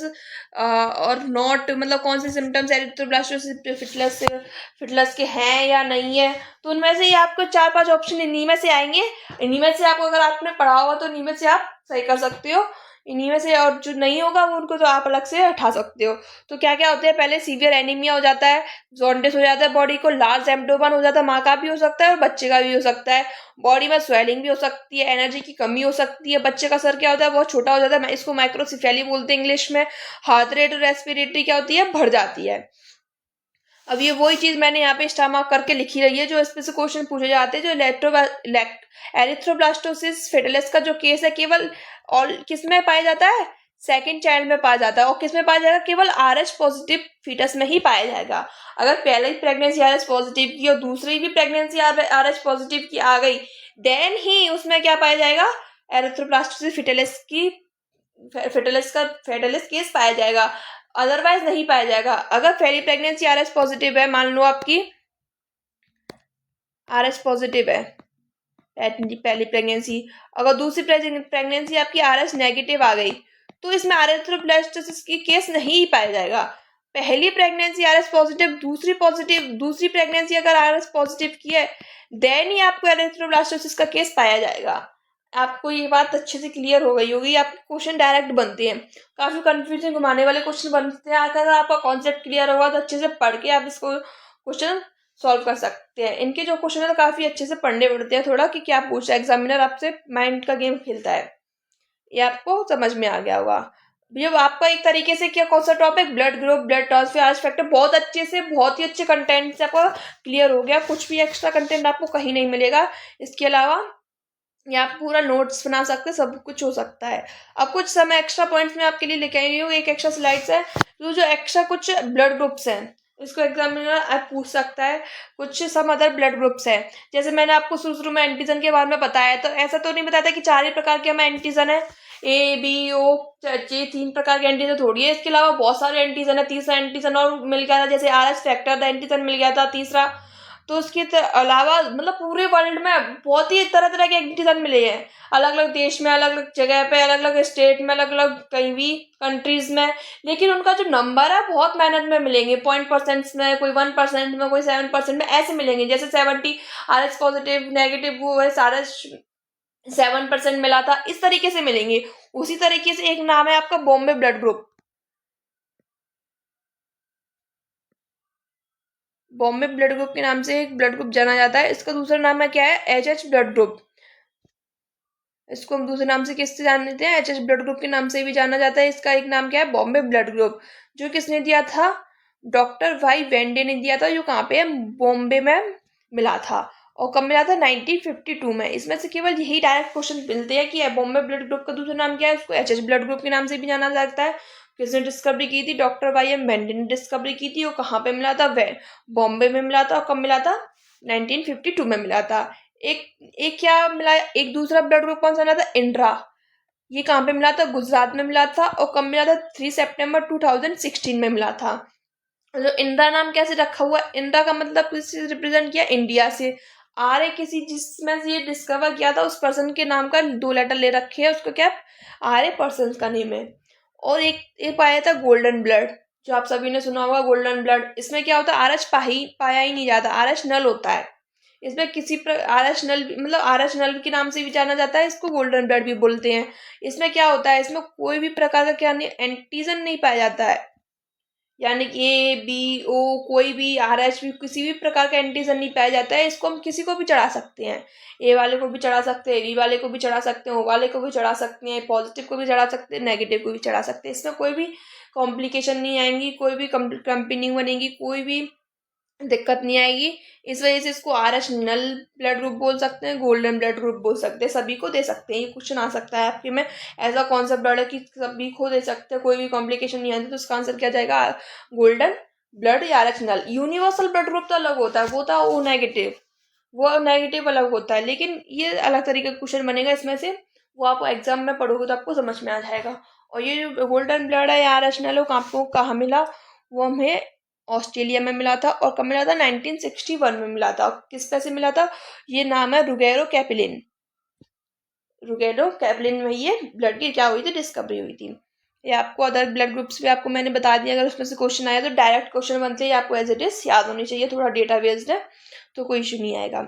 और नॉट, मतलब कौन से सिम्टम्स एरिथ्रोब्लास्टोसिस फिटलेस के हैं या नहीं है। तो उनमें से ही आपको 4-5 ऑप्शन इन्हीं में से आएंगे। इन्हीं में से आपको, अगर आपने पढ़ा होगा तो इन्हीं में से आप सही कर सकते हो, इन्हीं में से, और जो नहीं होगा वो उनको तो आप अलग से हटा सकते हो। तो क्या क्या होते हैं, पहले सीवियर एनीमिया हो जाता है, जॉन्डिस हो जाता है बॉडी को, लार्ज एब्डोमेन हो जाता है, माँ का भी हो सकता है और बच्चे का भी हो सकता है, बॉडी में स्वेलिंग भी हो सकती है, एनर्जी की कमी हो सकती है, बच्चे का सर क्या होता है बहुत छोटा हो जाता है, इसको माइक्रोसिफेली बोलते हैं इंग्लिश में, हार्ट रेट और रेस्पिरेटरी क्या होती है, बढ़ जाती है। अब ये वही चीज मैंने यहाँ पे स्टार मार्क करके लिखी रही है, जो इसमें से क्वेश्चन पूछे जाते हैं, जो एरिथ्रोब्लास्टोसिस फेटलिस का जो केस है, केवल और किस में पाया जाता है, सेकंड चाइल्ड में पाया जाता है, और किस में पाया जाएगा, केवल RH पॉजिटिव फीटस में ही पाया जाएगा। अगर पहले ही प्रेगनेंसी RH पॉजिटिव की और दूसरी भी प्रेगनेंसी RH पॉजिटिव की आ गई, देन ही उसमें क्या पाया जाएगा, एरिथ्रोब्लास्टोसिस फेटलिस केस पाया जाएगा, अदरवाइज नहीं पाया जाएगा। अगर पहली प्रेगनेंसी RH पॉजिटिव है, मान लो आपकी RH पॉजिटिव है पहली प्रेगनेंसी, अगर दूसरी प्रेगनेंसी आपकी RH नेगेटिव आ गई, तो इसमें एरिथ्रोब्लास्टोसिस की केस नहीं पाया जाएगा। पहली प्रेगनेंसी RH पॉजिटिव, दूसरी प्रेगनेंसी अगर RH पॉजिटिव की है, देन ही आपको एरिथ्रोब्लास्टोसिस का केस पाया जाएगा। आपको ये बात अच्छे से क्लियर हो गई होगी। आपके क्वेश्चन डायरेक्ट बनते हैं, काफी कंफ्यूजन घुमाने वाले क्वेश्चन बनते हैं। अगर आपका कॉन्सेप्ट क्लियर होगा तो अच्छे से पढ़ के आप इसको क्वेश्चन सॉल्व कर सकते हैं। इनके जो क्वेश्चन है तो काफी अच्छे से पढ़ने पड़ते हैं थोड़ा, कि क्या पूछा है एग्जामिनर आपसे, माइंड का गेम खेलता है। ये आपको समझ में आ गया होगा। जब आपका एक तरीके से क्या, कौन सा topic, blood group, blood transfusion आज फैक्टर, बहुत अच्छे से, बहुत ही अच्छे कंटेंट से आपका क्लियर हो गया। कुछ भी एक्स्ट्रा कंटेंट आपको कहीं नहीं मिलेगा। इसके अलावा या आप पूरा नोट्स बना सकते हैं, सब कुछ हो सकता है। अब कुछ समय एक्स्ट्रा पॉइंट्स में आपके लिए लेके आई हूँ, एक एक्स्ट्रा स्लाइड्स है, जो एक्स्ट्रा कुछ ब्लड ग्रुप्स हैं, इसको एग्जामिनर आप पूछ सकता है। कुछ सम अदर ब्लड ग्रुप्स है, जैसे मैंने आपको शुरू में एंटीजन के बारे में बताया, तो ऐसा तो नहीं बताया था कि 4 ही प्रकार के हमें एंटीजन है, A B O, ये 3 प्रकार के एंटीजन थोड़ी है, इसके अलावा बहुत सारे एंटीजन है। तीसरा एंटीजन और मिल गया था, जैसे RH फैक्टर एंटीजन मिल गया था तीसरा। तो उसके अलावा मतलब पूरे वर्ल्ड में बहुत ही तरह तरह के एंटीजन मिले हैं, अलग अलग देश में, अलग अलग जगह पे, अलग अलग स्टेट में, अलग अलग कहीं भी कंट्रीज में। लेकिन उनका जो नंबर है बहुत मेहनत में मिलेंगे, 0.% में, कोई 1% में, कोई 7% में, ऐसे मिलेंगे। जैसे 70 RH पॉजिटिव नेगेटिव वो है, सारे 7% मिला था, इस तरीके से मिलेंगे। उसी तरीके से एक नाम है आपका Bombay blood group, Bombay blood group के नाम से एक ब्लड ग्रुप जाना जाता है। इसका दूसरा नाम है क्या है, HH ब्लड ग्रुप। इसको हम दूसरे नाम से किससे जानते हैं, HH ब्लड ग्रुप के नाम से भी जाना जाता है। इसका एक नाम क्या है, बॉम्बे ब्लड ग्रुप, जो किसने दिया था, डॉक्टर वाई वेंडे ने दिया था, जो कहाँ पे है, बॉम्बे में मिला था। और कब मिला था, 1952 में। इसमें से केवल यही डायरेक्ट क्वेश्चन मिलते हैं कि बॉम्बे ब्लड ग्रुप का दूसरा नाम क्या है, उसको HH ब्लड ग्रुप के नाम से भी जाना जाता है। किसने डिस्कवरी की थी, डॉक्टर वाई एम वेंडे ने डिस्कवरी की थी। वो कहाँ पे मिला था, बॉम्बे में मिला था। और कब मिला था, 1952 में मिला था। एक एक क्या मिला, एक दूसरा ब्लड ग्रुप कौन सा मिला था, इंड्रा। ये कहाँ पे मिला था, गुजरात में मिला था। और कब मिला था, 3 सितंबर 2016 में मिला था। जो इंदिरा नाम कैसे रखा हुआ, इंदिरा का मतलब किससे रिप्रेजेंट किया, इंडिया से। आर्य किसी जिसमें से ये डिस्कवर किया था उस पर्सन के नाम का 2 लेटर ले रखे हैं, उसको क्या, आर्य पर्सन का नेम है। और एक पाया था गोल्डन ब्लड, जो आप सभी ने सुना होगा, गोल्डन ब्लड। इसमें क्या होता है, आरएच पाया ही नहीं जाता, आरएच नल होता है। इसमें किसी आरएच नल, मतलब आरएच नल के नाम से भी जाना जाता है, इसको गोल्डन ब्लड भी बोलते हैं। इसमें क्या होता है, इसमें कोई भी प्रकार का क्या नहीं, एंटीजन नहीं पाया जाता है, यानी कि A B O कोई भी RH भी किसी भी प्रकार का एंटीजन नहीं पाया जाता है। इसको हम किसी को भी चढ़ा सकते हैं, A वाले को भी चढ़ा सकते हैं, B वाले को भी चढ़ा सकते हैं, O वाले को भी चढ़ा सकते हैं, पॉजिटिव को भी चढ़ा सकते हैं, नेगेटिव को भी चढ़ा सकते हैं। इसमें कोई भी कॉम्प्लिकेशन नहीं आएंगी, कोई भी क्रम्पी नहीं बनेगी, कोई भी दिक्कत नहीं आएगी। इस वजह से इसको RH नल ब्लड ग्रुप बोल सकते हैं, गोल्डन ब्लड ग्रुप बोल सकते हैं, सभी को दे सकते हैं। ये क्वेश्चन आ सकता है आपके में, ऐसा कौन सा ब्लड है कि सभी को दे सकते हैं, कोई भी कॉम्प्लिकेशन नहीं आती, तो इसका आंसर क्या जाएगा, गोल्डन ब्लड या RH नल। यूनिवर्सल ब्लड ग्रुप तो अलग होता है, वो था O नेगेटिव, वो नेगेटिव अलग होता है। लेकिन ये अलग तरीके का क्वेश्चन बनेगा इसमें से, वो आप एग्जाम में पढ़ोगे तो आपको समझ में आ जाएगा। और ये जो गोल्डन ब्लड है या RH नल, वो आपको कहाँ मिला, वो हमें ऑस्ट्रेलिया में मिला था। और कब मिला था? 1961 में मिला था। किस पे से मिला था? ये नाम है रुगेरो कैपिलिन। रुगेरो कैपिलिन में ये ब्लड की क्या हुई थी? डिस्कवरी हुई थी। ये आपको अदर ब्लड ग्रुप्स भी आपको मैंने बता दिया। अगर उसमें से क्वेश्चन आया तो डायरेक्ट क्वेश्चन बनते ही आपको एज इट इज याद होनी चाहिए। थोड़ा डेटा बेस्ड है तो कोई इशू नहीं आएगा।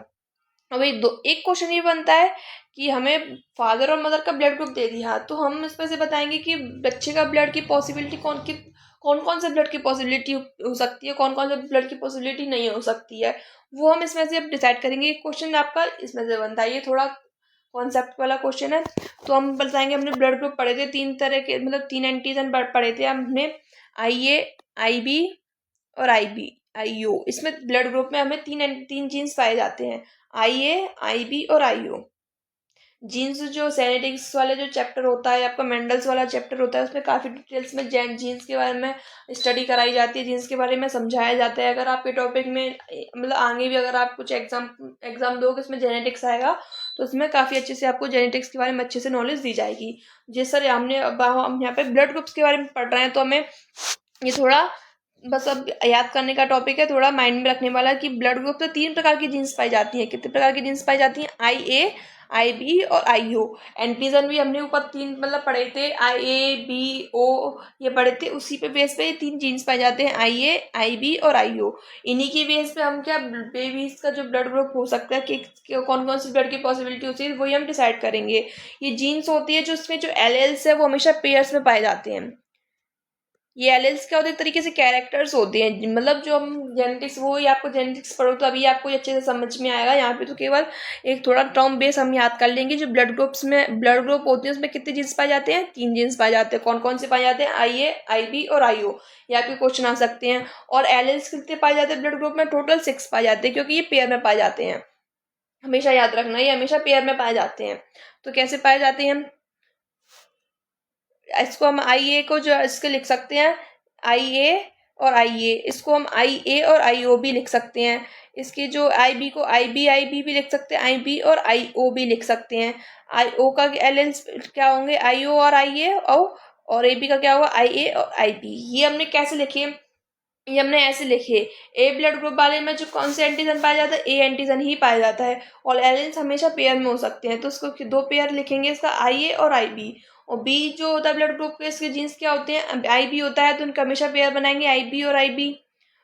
अब एक क्वेश्चन ये बनता है कि हमें फादर और मदर का ब्लड ग्रुप दे दिया, तो हम इसमें से बताएंगे कि बच्चे का ब्लड की पॉसिबिलिटी कौन कौन से ब्लड की पॉसिबिलिटी हो सकती है, कौन कौन से ब्लड की पॉसिबिलिटी नहीं हो सकती है, वो हम इसमें से अब डिसाइड करेंगे। क्वेश्चन आपका इसमें से बनता है। ये थोड़ा कॉन्सेप्ट वाला क्वेश्चन है। तो हम बताएंगे हमने ब्लड ग्रुप पढ़े थे तीन तरह के, मतलब तीन एंटीजन पढ़े थे हमने, IA, IB और IO। इसमें ब्लड ग्रुप में हमें तीन जीन्स पाए जाते हैं, IA, IB और IO। जीन्स जो जेनेटिक्स वाले जो चैप्टर होता है आपका, मेंडल्स वाला चैप्टर होता है, उसमें काफ़ी डिटेल्स में जीन्स के बारे में स्टडी कराई जाती है, जीन्स के बारे में समझाया जाता है। अगर आपके टॉपिक में मतलब आगे भी अगर आप कुछ एग्जाम दोगे इसमें जेनेटिक्स आएगा तो उसमें काफ़ी अच्छे से आपको जेनेटिक्स के बारे में अच्छे से नॉलेज दी जाएगी। जिस सर हम यहाँ पे ब्लड ग्रुप्स के बारे में पढ़ रहे हैं तो हमें ये थोड़ा बस अब याद करने का टॉपिक है, थोड़ा माइंड में रखने वाला कि ब्लड ग्रुप में 3 प्रकार की जीन्स पाई जाती हैं। कितने प्रकार की जीन्स पाई जाती हैं? IA, IB और IO। एंटीजन भी हमने ऊपर 3 मतलब पढ़े थे, IA, BO ये पढ़े थे। उसी पे बेस पे 3 जीन्स पाए जाते हैं, IA, IB और IO। इन्हीं की बेस पे हम क्या बेबीज का जो ब्लड ग्रुप हो सकता है कि कौन कौन सी ब्लड की पॉसिबिलिटी होती है वही हम डिसाइड करेंगे। ये जीन्स होती है जो उसमें जो एलेल्स है वो हमेशा पेयर्स में पाए जाते हैं। ये एलेल्स क्या होते हैं? एक तरीके से कैरेक्टर्स होते हैं, मतलब जो हम जेनेटिक्स, वो ही आपको जेनेटिक्स पढ़ो तो अभी आपको अच्छे से समझ में आएगा। यहाँ पे तो केवल एक थोड़ा टर्म बेस हम याद कर लेंगे। जो ब्लड ग्रुप होते हैं उसमें कितने जीन्स पाए जाते हैं? 3 जीन्स पाए जाते हैं। कौन कौन से पाए जाते हैं? IA, IB और IO। ये आपके क्वेश्चन आ सकते हैं। और एलेल्स कितने पाए जाते हैं ब्लड ग्रुप में? टोटल 6 पाए जाते हैं, क्योंकि ये पेयर में पाए जाते हैं। हमेशा याद रखना, ये हमेशा पेयर में पाए जाते हैं। तो कैसे पाए जाते हैं? इसको हम IA को जो इसके लिख सकते हैं IA और IA, इसको हम IA और IO भी लिख सकते हैं। इसके जो IB को IB भी लिख सकते हैं, IB और IO भी लिख सकते हैं। IO का एलेल्स क्या होंगे? IO और IA, और AB का क्या होगा? IA और IB। ये हमने कैसे लिखे? ये हमने ऐसे लिखे, ए ब्लड ग्रुप वाले में जो कौन से एंटीजन पाया जाता है? ए एंटीजन ही पाया जाता है। और एलेन्स हमेशा पेयर में हो सकते हैं, तो इसको 2 पेयर लिखेंगे, इसका IA और IB। और बी जो होता है ब्लड ग्रुप के, इसके जीन्स क्या होते हैं? IB होता है, तो इनका हमेशा पेयर बनाएंगे, IB और IB।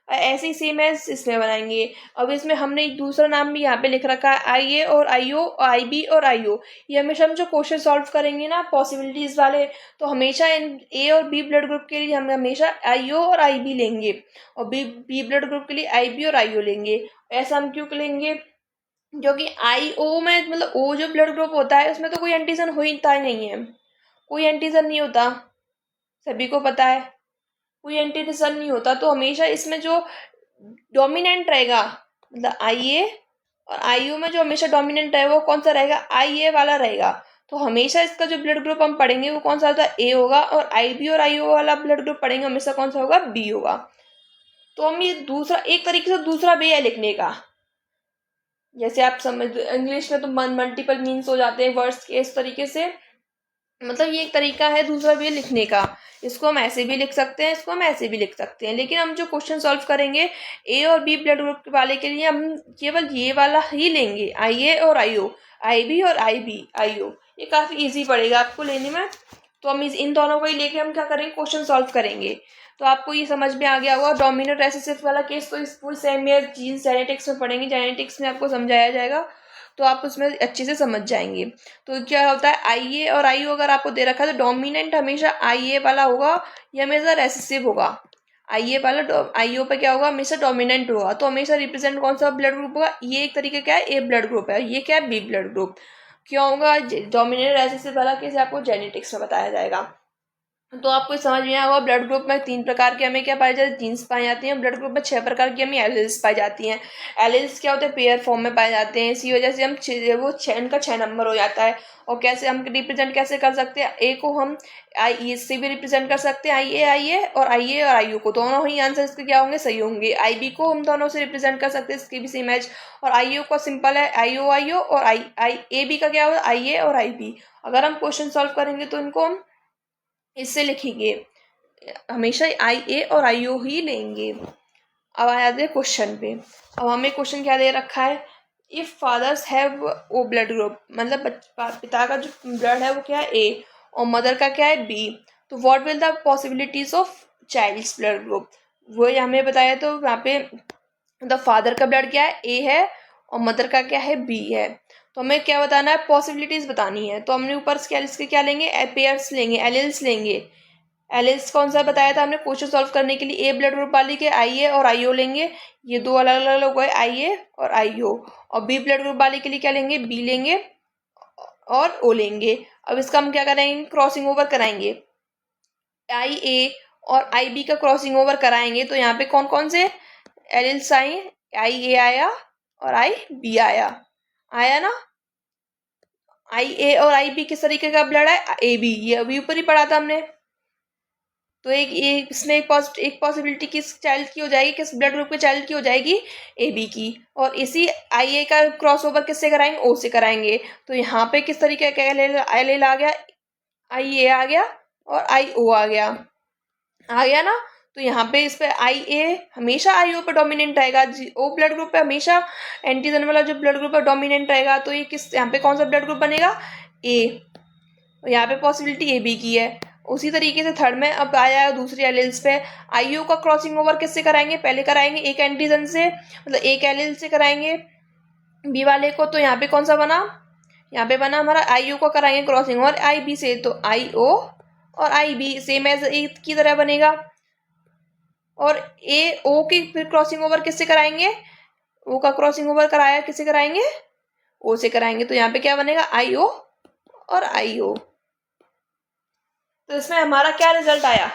ऐसे ही सेम है इसमें बनाएंगे। अब इसमें हमने एक दूसरा नाम भी यहाँ पे लिख रखा है, IA और IO, IB और IO। ये हमेशा हम जो क्वेश्चन सॉल्व करेंगे ना पॉसिबिलिटीज वाले, तो हमेशा इन A और B ब्लड ग्रुप के लिए हम हमेशा IO और IB लेंगे, और बी ब्लड ग्रुप के लिए IB और IO लेंगे। ऐसा हम क्यों लेंगे? क्योंकि IO में मतलब O जो ब्लड ग्रुप होता है उसमें तो कोई एंटीजन होता ही नहीं है, कोई एंटीजन नहीं होता, सभी को पता है कोई एंटीजन नहीं होता। तो हमेशा इसमें जो डोमिनेंट रहेगा, मतलब IA और IO में जो हमेशा डोमिनेंट रहेगा वो कौन सा रहेगा? IA वाला रहेगा। तो हमेशा इसका जो ब्लड ग्रुप हम पढ़ेंगे वो कौन सा होता है? A होगा। और IB और IO वाला ब्लड ग्रुप पढ़ेंगे हमेशा कौन सा होगा? B होगा। तो हम ये दूसरा एक तरीके से दूसरा वे है लिखने का। जैसे आप समझ, इंग्लिश में तो मल्टीपल मीन्स हो जाते हैं वर्ड्स के, इस तरीके से मतलब ये एक तरीका है दूसरा वे लिखने का। इसको हम ऐसे भी लिख सकते हैं, इसको हम ऐसे भी लिख सकते हैं। लेकिन हम जो क्वेश्चन सॉल्व करेंगे A और B ब्लड ग्रुप वाले के लिए हम केवल ये वाला ही लेंगे, IA और IO, IB और IO। ये काफ़ी इजी पड़ेगा आपको लेने में। तो हम इन दोनों को ही लेके हम क्या करेंगे? क्वेश्चन सॉल्व करेंगे। तो आपको ये समझ में आ गया होगा। डोमिनेंट रिसेसिव वाला केस तो इस full same year gene genetics में पढ़ेंगे, जेनेटिक्स में आपको समझाया जाएगा, तो आप उसमें अच्छे से समझ जाएंगे। तो क्या होता है? IA और IO अगर आपको दे रखा है तो डोमिनेंट हमेशा IA वाला होगा, ये हमेशा रेसेसिव होगा। IA वाला IO पे क्या होगा? हमेशा डोमिनेंट होगा। तो हमेशा रिप्रेजेंट कौन सा ब्लड ग्रुप होगा? ये एक तरीके क्या है? A ब्लड ग्रुप है। ये क्या है? B blood group. क्यों होगा? डोमिनेंट रेसेसिव वाला केस आपको जेनेटिक्स में बताया जाएगा। तो आपको समझ में आया होगा। ब्लड ग्रुप में 3 प्रकार के हमें क्या पाए जाते हैं? जीन्स पाई जाती हैं। ब्लड ग्रुप में 6 प्रकार की हमें एलिल्स पाई जाती हैं। एलिल्स क्या होते हैं? पेयर फॉर्म में पाए जाते हैं। इसी वजह से हम वो 6 नंबर हो जाता है। और कैसे हम रिप्रेजेंट कैसे कर सकते हैं? ए को हम आई से भी रिप्रेजेंट कर सकते हैं, IA और IO को, दोनों ही आंसर इसके क्या होंगे? सही होंगे। IB को हम दोनों से रिप्रेजेंट कर सकते हैं, इसकी भी सेम एज। और IO का सिंपल है IO और AB का क्या होगा? IA और IB। अगर हम क्वेश्चन सॉल्व करेंगे तो इनको हम इससे लिखेंगे, हमेशा IA और IO ही लेंगे। अब आ जाते हैं क्वेश्चन पे। अब हमें क्वेश्चन क्या दे रखा है, if fathers have O blood group, मतलब पिता का जो ब्लड है वो क्या है ए, और मदर का क्या है बी, तो what will the possibilities of child's blood group, वो हमें बताया। तो यहाँ पे द फादर का ब्लड क्या है ए है, और मदर का क्या है बी है। तो हमें क्या बताना है, पॉसिबिलिटीज बतानी है। तो हमने ऊपर से क्या इसके क्या लेंगे, पेयर्स लेंगे, एलिल्स लेंगे। एलिल्स कौन सा बताया था हमने क्वेश्चन सॉल्व करने के लिए, ए ब्लड ग्रुप वाली के आई ए और आई ओ लेंगे, ये दो अलग अलग लोग है आई ए और आई ओ। और बी ब्लड ग्रुप वाले के लिए क्या लेंगे, बी लेंगे और ओ लेंगे। अब इसका हम क्या करेंगे, क्रॉसिंग ओवर कराएंगे, आई ए और आई बी का क्रॉसिंग ओवर कराएंगे। तो यहाँ पे कौन कौन से एलिल्स आए, आई ए आया और आई बी आया, आया ना। आई ए और आई बी किस तरीके का ब्लड है, ए बी, ये अभी ऊपर ही पढ़ा था हमने। तो एक इसमें एक पॉसिबिलिटी किस चाइल्ड की हो जाएगी, किस ब्लड ग्रुप के चाइल्ड की हो जाएगी, ए बी की। और इसी आई ए का क्रॉस ओवर किससे कराएंगे, ओ से कराएंगे। तो यहाँ पे किस तरीके का एल एल आ गया, आई ए आ गया और आई ओ आ गया ना। तो यहाँ पे इस पे आई ए हमेशा आई ओ पे डोमिनेंट रहेगा, ओ ब्लड ग्रुप पे हमेशा एंटीजन वाला जो ब्लड ग्रुप है डोमिनेंट रहेगा। तो ये किस, यहाँ पे कौन सा ब्लड ग्रुप बनेगा, ए। यहाँ पे पॉसिबिलिटी ए बी की है। उसी तरीके से थर्ड में अब आ जाएगा दूसरी एलिल्स पे, आईओ का क्रॉसिंग ओवर किससे कराएंगे, पहले कराएंगे एक एंटीजन से, मतलब एक एलिल से कराएंगे बी वाले को। तो यहाँ पे कौन सा बना, यहाँ पे बना हमारा आईओ को कराएंगे क्रॉसिंग ओवर आई बी से, तो आई ओ और आई बी सेम एज ए की तरह बनेगा। और ए ओ की फिर क्रॉसिंग ओवर किससे कराएंगे, ओ का क्रॉसिंग ओवर कराया किससे कराएंगे, ओ से कराएंगे। तो यहाँ पे क्या बनेगा, आई ओ और आई ओ। तो इसमें हमारा क्या रिजल्ट आया,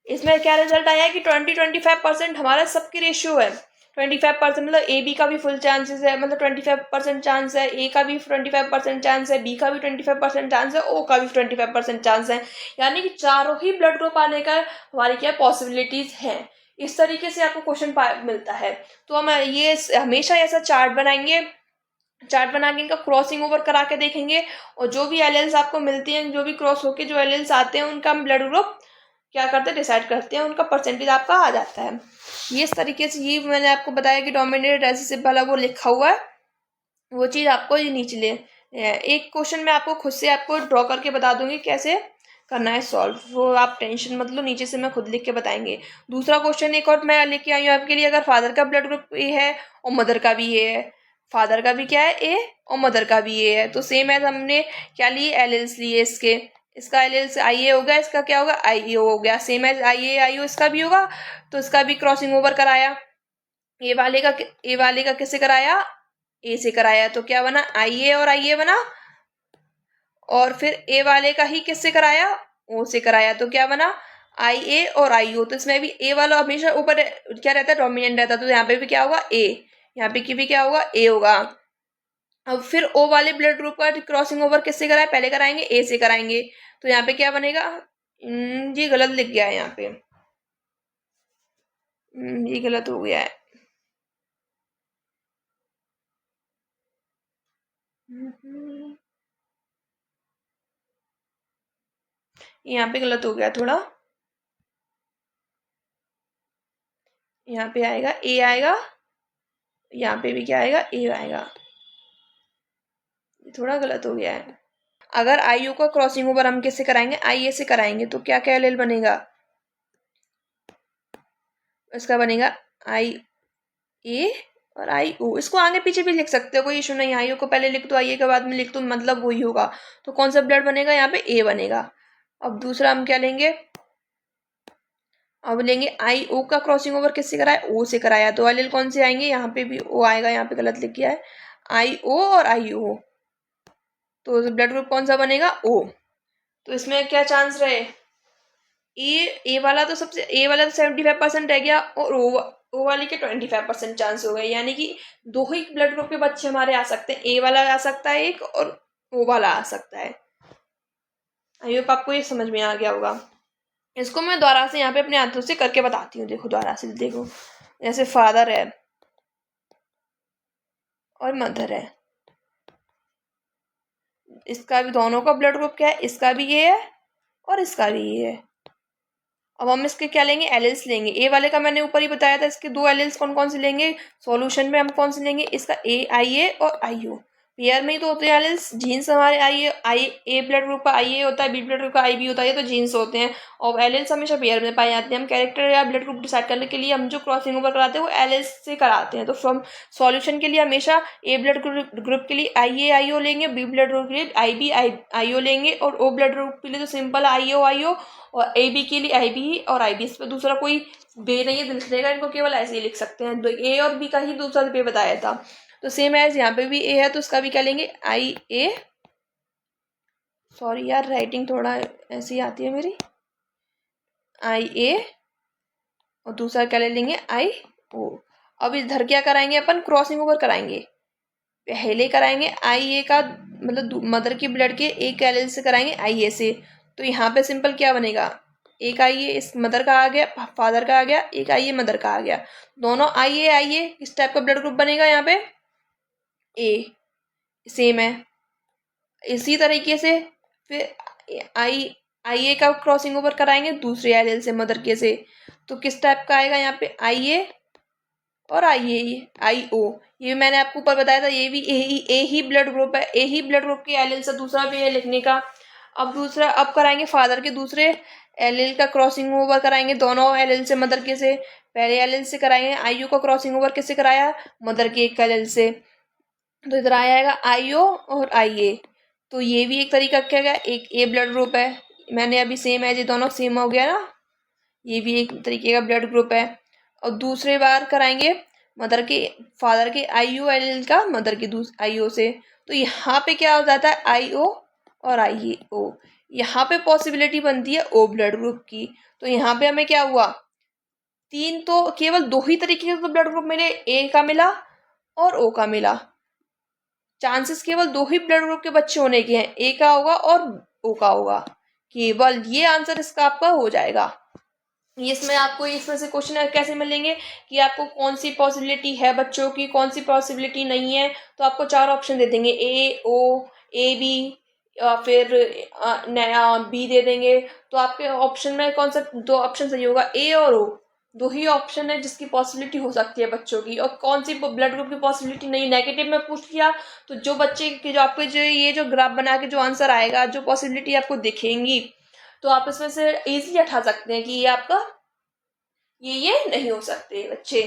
इसमें क्या रिजल्ट आया कि 20-25% हमारा सबकी रेशियो है। 25% मतलब ए बी का भी फुल चांसेस है, मतलब 25% चांस है, ए का भी 25% चांस है, बी का भी 25% चांस है, ओ का भी 25% चांस है। यानी कि चारों ही ब्लड ग्रुप आने का हमारी क्या पॉसिबिलिटीज हैं। इस तरीके से आपको क्वेश्चन मिलता है। तो हम ये हमेशा ऐसा चार्ट बनाएंगे, चार्ट बना के इनका क्रॉसिंग ओवर करा के देखेंगे, और जो भी एलिल्स आपको मिलती हैं, जो भी क्रॉस होके जो एलिल्स आते हैं, उनका हम ब्लड ग्रुप क्या करते हैं, डिसाइड करते हैं, उनका परसेंटेज आपका आ जाता है। ये इस तरीके से, ये मैंने आपको बताया कि डोमिनेटेड रेसेसिव वाला वो लिखा हुआ है, वो चीज़ आपको ये नीचे ले, एक क्वेश्चन मैं आपको खुद से आपको ड्रॉ करके बता दूंगी कैसे करना है सॉल्व, वो आप टेंशन मत लो, नीचे से मैं खुद लिख के बताएंगे। दूसरा क्वेश्चन एक और मैं लेके आई हूँ आपके लिए, अगर फादर का ब्लड ग्रुप ए है और मदर का भी ए है, फादर का भी क्या है ए और मदर का भी ए है, तो सेम एज हमने क्या लिए, एलिल्स लिए इसके, इसका एलिल्स आई ए हो गया, इसका क्या होगा, आई ओ हो गया, सेम एज आई ए आई ओ इसका भी होगा। तो इसका भी क्रॉसिंग ओवर कराया, ए वाले का किससे कराया, ए से कराया, तो क्या बना, आई ए और आई ए बना। और फिर ए वाले का ही किससे कराया, ओ से कराया, तो क्या बना, आई ए और आई ओ। तो इसमें भी ए वाला हमेशा ऊपर क्या रहता है, डोमिनेंट रहता है, तो यहाँ पे भी क्या होगा, ए, यहाँ पे की भी क्या होगा, ए होगा। अब फिर ओ वाले ब्लड ग्रुप का क्रॉसिंग ओवर किससे कराए, पहले कराएंगे ए से कराएंगे, तो यहाँ पे क्या बनेगा, ये गलत लिख गया है यहाँ पे, ये गलत हो गया है, यहाँ पे गलत हो गया थोड़ा, यहाँ पे आएगा ए आएगा, यहाँ पे भी क्या आएगा, ए आएगा, थोड़ा गलत हो गया है। अगर आई यू का क्रॉसिंग ओवर हम किससे कराएंगे, आई ए से कराएंगे, तो क्या क्या एल बनेगा, इसका बनेगा आई ए और आई ओ। इसको आगे पीछे भी लिख सकते हो, कोई इशू नहीं, आई ओ को पहले लिख दो, आई ए के बाद में लिख दो, मतलब वही होगा। तो कौन सा ब्लड बनेगा, यहाँ पे ए बनेगा। अब दूसरा हम क्या लेंगे, अब लेंगे आई ओ का क्रॉसिंग ओवर किससे कराया, ओ से कराया, तो एल कौन से आएंगे, यहाँ पे भी ओ आएगा, यहाँ पे गलत लिख गया है, आई ओ और आई ओ। तो ब्लड ग्रुप कौन सा बनेगा, ओ। तो इसमें क्या चांस रहे, ए वाला तो सबसे, ए वाला तो 75% रह गया, और ओ वाले के 25% चांस हो गए। यानी कि दो ही ब्लड ग्रुप के बच्चे हमारे आ सकते हैं, ए वाला आ सकता है एक, और ओ वाला आ सकता है। आई होप आपको ये समझ में आ गया होगा। इसको मैं दोबारा से यहाँ पे अपने हाथों से करके बताती हूँ, देखो दोबारा से देखो, जैसे फादर है और मदर है, इसका भी दोनों का ब्लड ग्रुप क्या है, इसका भी ये है और इसका भी ये है, अब हम इसके क्या लेंगे, एलिल्स लेंगे। ए वाले का मैंने ऊपर ही बताया था, इसके दो एलिल्स कौन कौन से लेंगे, सॉल्यूशन में हम कौन से लेंगे, इसका ए आई ए और आई ओ, पेयर में ही तो होते हैं एलिल्स। जीन्स हमारे आई ए ब्लड ग्रुप का आई ए होता है, बी ब्लड ग्रुप का आई बी होता है, ये तो जीन्स होते हैं। और एलिल्स हमेशा पेयर में पाए जाते हैं। हम कैरेक्टर या ब्लड ग्रुप डिसाइड करने के लिए हम जो क्रॉसिंग ओवर कराते हैं वो एलिल्स से कराते हैं। तो फ्रॉम सॉल्यूशन के लिए हमेशा ए ब्लड ग्रुप के लिए आई ए आई ओ लेंगे, बी ब्लड ग्रुप के लिए आई बी आई ओ लेंगे, और ओ ब्लड ग्रुप के लिए तो सिंपल आई ओ, और ए बी के लिए आई बी और आई बी। इस पर दूसरा कोई वे नहीं है लिखने का, इनको केवल ऐसे ही लिख सकते हैं। ए और बी का ही दूसरा वे बताया था। तो सेम एज यहाँ पे भी ए है तो उसका भी क्या लेंगे, आई ए, सॉरी यार राइटिंग थोड़ा ऐसी आती है मेरी, आई ए, और दूसरा क्या ले लेंगे, आई ओ। अब इधर क्या कराएंगे अपन, क्रॉसिंग ओवर कराएंगे। पहले कराएंगे आई ए का, मतलब मदर की ब्लड के एक एल से कराएंगे आई ए से। तो यहाँ पे सिंपल क्या बनेगा, एक आई ए इस मदर का आ गया, फादर का आ गया, एक आई ए मदर का आ गया। दोनों आई ए किस टाइप का ब्लड ग्रुप बनेगा यहाँ पे, ए, सेम है। इसी तरीके से फिर आई ए का क्रॉसिंग ओवर कराएंगे दूसरे एल से, मदर के से। तो किस टाइप का आएगा यहाँ पे, आई ए और आई ओ। ये भी मैंने आपको ऊपर बताया था, ये भी ए ही ब्लड ग्रुप है, ए ही ब्लड ग्रुप के एल से दूसरा भी है लिखने का। अब कराएंगे फादर के दूसरे एल का क्रॉसिंग ओवर कराएंगे, दोनों एल से मदर के से। पहले एल से कराएंगे, आई ओ का क्रॉसिंग ओवर किससे कराया, मदर के एक एल से। तो इधर आएगा आई ओ और आई ए। तो ये भी एक तरीका क्या गया, एक ए ब्लड ग्रुप है, मैंने अभी सेम है, ये दोनों सेम हो गया ना, ये भी एक तरीके का ब्लड ग्रुप है। और दूसरे बार कराएंगे मदर के फादर के आई ओ एल का मदर के आई ओ से। तो यहाँ पे क्या हो जाता है, आई ओ और आई ओ। यहाँ पे पॉसिबिलिटी बनती है ओ ब्लड ग्रुप की। तो यहाँ पे हमें क्या हुआ, तीन तो केवल दो ही तरीके के तो ब्लड ग्रुप मिले, ए का मिला और ओ का मिला। चांसेस केवल दो ही ब्लड ग्रुप के बच्चे होने के हैं, ए का होगा और ओ का होगा, केवल ये आंसर इसका आपका हो जाएगा। इसमें आपको इसमें से क्वेश्चन कैसे मिलेंगे कि आपको कौन सी पॉसिबिलिटी है बच्चों की, कौन सी पॉसिबिलिटी नहीं है। तो आपको चार ऑप्शन दे देंगे, ए ओ, ए बी, फिर नया बी दे देंगे। तो आपके ऑप्शन में कौन सा दो ऑप्शन सही होगा, ए और ओ, दो ही ऑप्शन है जिसकी पॉसिबिलिटी हो सकती है बच्चों की। और कौन सी ब्लड ग्रुप की पॉसिबिलिटी नहीं, नेगेटिव में पूछ लिया तो जो बच्चे के जो आपके जो ये जो ग्राफ बना के जो आंसर आएगा, जो पॉसिबिलिटी आपको दिखेंगी, तो आप इसमें से इजीली हटा सकते हैं कि ये आपका ये नहीं हो सकते बच्चे,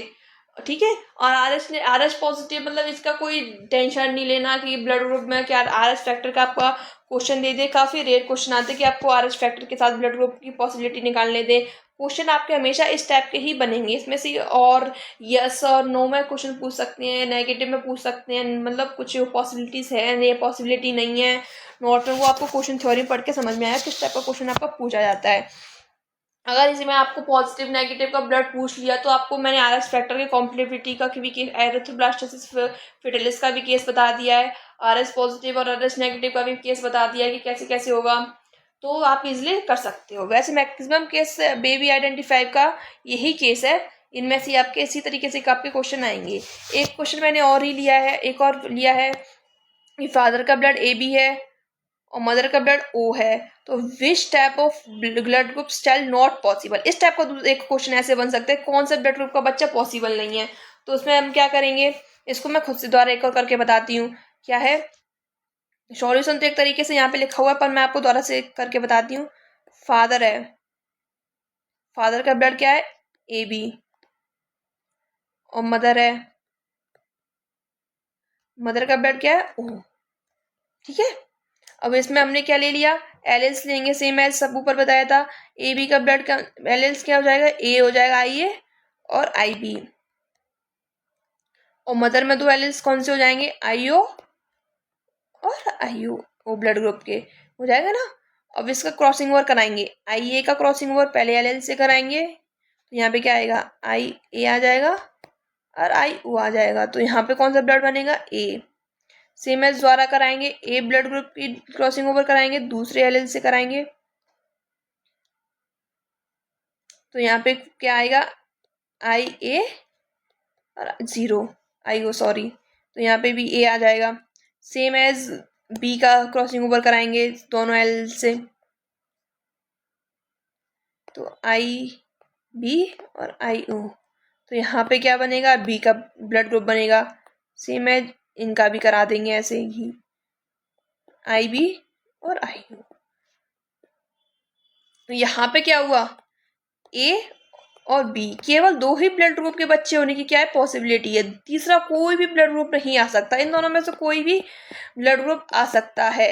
ठीक है। और आर एच पॉजिटिव मतलब इसका कोई टेंशन नहीं लेना कि ब्लड ग्रुप में क्या आर एच फैक्टर का आपका क्वेश्चन दे दे। काफ़ी रेयर क्वेश्चन आते हैं कि आपको आर एच फैक्टर के साथ ब्लड ग्रुप की पॉसिबिलिटी निकालने दे। क्वेश्चन आपके हमेशा इस टाइप के ही बनेंगे, इसमें से और यस और नो में क्वेश्चन पूछ सकते हैं, नेगेटिव में पूछ सकते हैं, मतलब कुछ पॉसिबिलिटीज है, ये पॉसिबिलिटी नहीं है। नॉट में वो आपको क्वेश्चन थ्योरी पढ़ के समझ में आया किस टाइप का क्वेश्चन आपका पूछा जाता है। अगर इसी में आपको पॉजिटिव नेगेटिव का ब्लड पूछ लिया तो आपको मैंने आर एस फैक्टर के कॉम्प्लिटिविटी का भी केस, एरिथ्रोब्लास्टोसिस फिटिलिस का भी केस बता दिया है, आर एस पॉजिटिव और आर एस नेगेटिव का भी केस बता दिया है कि कैसे कैसे होगा। तो आप इजिली कर सकते हो। वैसे मैक्सिमम केस बेबी आइडेंटिफाई का यही केस है, इनमें से आपके इसी तरीके से आपके क्वेश्चन आएंगे। एक क्वेश्चन मैंने और ही लिया है, एक और लिया है कि फादर का ब्लड ए बी है और मदर का ब्लड ओ है, तो which type of blood group style not possible. इस टाइप का एक क्वेश्चन ऐसे बन सकते हैं, कौन सा ब्लड ग्रुप का बच्चा पॉसिबल नहीं है। तो उसमें हम क्या करेंगे, इसको मैं खुद से द्वारा एक और करके बताती हूँ क्या है। सॉल्यूशन तो एक तरीके से यहाँ पे लिखा हुआ है, पर मैं आपको द्वारा से करके बताती हूँ। फादर है, फादर का ब्लड क्या है, ए बी, और मदर है, मदर का ब्लड क्या है, ओ, ठीक है। अब इसमें हमने क्या ले लिया, एल लेंगे, सेम एज सब ऊपर बताया था। ए बी का ब्लड का एल क्या हो जाएगा, ए हो जाएगा आई ए और आई बी, और मदर में दो एल कौन से हो जाएंगे, आई ओ और आई ओ ब्लड ग्रुप के हो जाएगा ना। अब इसका क्रॉसिंग ओवर कराएंगे, आई ए का क्रॉसिंग ओवर पहले एल से कराएंगे, तो यहाँ पे क्या आएगा, आई ए आ जाएगा और आई ओ आ जाएगा। तो यहाँ पे कौन सा ब्लड बनेगा, ए। सेम एज द्वारा कराएंगे, ए ब्लड ग्रुप की क्रॉसिंग ओवर कराएंगे, दूसरे एल से कराएंगे, तो यहाँ पे क्या आएगा, आई ए और जीरो, आई ओ सॉरी, तो यहाँ पे भी ए आ जाएगा। सेम एज बी का क्रॉसिंग ओवर कराएंगे दोनों एल से, तो IB और IO, तो यहाँ पे क्या बनेगा, B का ब्लड ग्रुप बनेगा। सेम है, इनका भी करा देंगे ऐसे ही, IB और IO। तो यहाँ पे क्या हुआ, A और B केवल 2 ही ब्लड ग्रुप के बच्चे होने की क्या है, पॉसिबिलिटी है। तीसरा कोई भी ब्लड ग्रुप नहीं आ सकता, इन दोनों में से कोई भी ब्लड ग्रुप आ सकता है।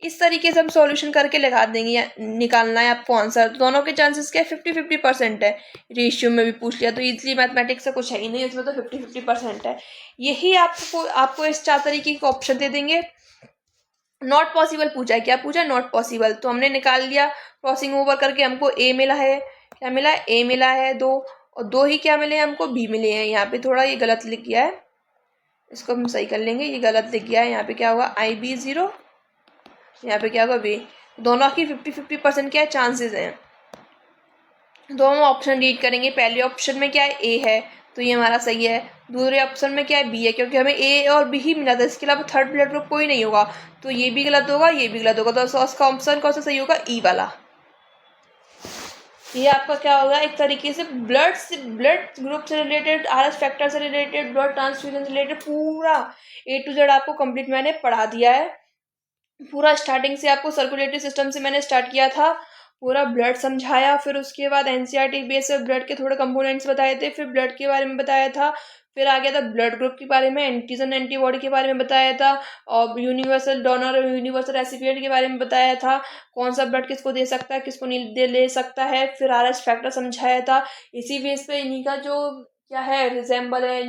इस तरीके से हम सॉल्यूशन करके लगा देंगे, निकालना है आपको आंसर। तो दोनों के चांसेस क्या है, 50-50% है। रेशियो में भी पूछ लिया तो इजली मैथमेटिक्स से कुछ है ही नहीं, इसमें तो 50-50% है। यही आपको इस 4 तरीके के ऑप्शन दे देंगे। नॉट पॉसिबल पूछा है, क्या पूछा है, नॉट पॉसिबल, तो हमने निकाल लिया क्रॉसिंग ओवर करके। हमको A मिला है, क्या मिला है, A मिला है 2, और 2 ही क्या मिले हैं हमको, B मिले हैं। यहाँ पे थोड़ा ये गलत लिख गया है, इसको हम सही कर लेंगे। ये गलत लिख गया है, यहाँ पे क्या होगा, IB 0, यहाँ पे क्या होगा B। दोनों की 50-50% क्या है, चांसेस हैं। दोनों ऑप्शन रीड करेंगे। पहले ऑप्शन में क्या है, A है, तो ये हमारा सही है। दूसरे ऑप्शन में क्या है, B है, क्योंकि हमें A और B ही मिला था, इसके अलावा थर्ड ब्लड ग्रुप कोई नहीं होगा। तो ये भी गलत होगा, ये भी गलत होगा, तो उसका ऑप्शन कौन सा सही होगा, E वाला। ये आपका क्या होगा, एक तरीके से ब्लड ग्रुप से रिलेटेड, RS फैक्टर से रिलेटेड, ब्लड ट्रांसफ्यूजन से रिलेटेड पूरा A to Z आपको कंप्लीट मैंने पढ़ा दिया है। पूरा स्टार्टिंग से आपको सर्कुलेटरी सिस्टम से मैंने स्टार्ट किया था, पूरा ब्लड समझाया, फिर उसके बाद NCERT बेस पे ब्लड के थोड़े कंपोनेंट्स बताए थे, फिर ब्लड के बारे में बताया था, फिर आ गया था ब्लड ग्रुप के बारे में, एंटीजन एंटीबॉडी के बारे में बताया था, और यूनिवर्सल डोनर और यूनिवर्सल रेसिपिएंट के बारे में बताया था, कौन सा ब्लड किसको दे सकता है, किसको नहीं दे ले सकता है। फिर RS फैक्टर समझाया था। इसी बेस पे इन्हीं का जो क्या है रिजेंबल है,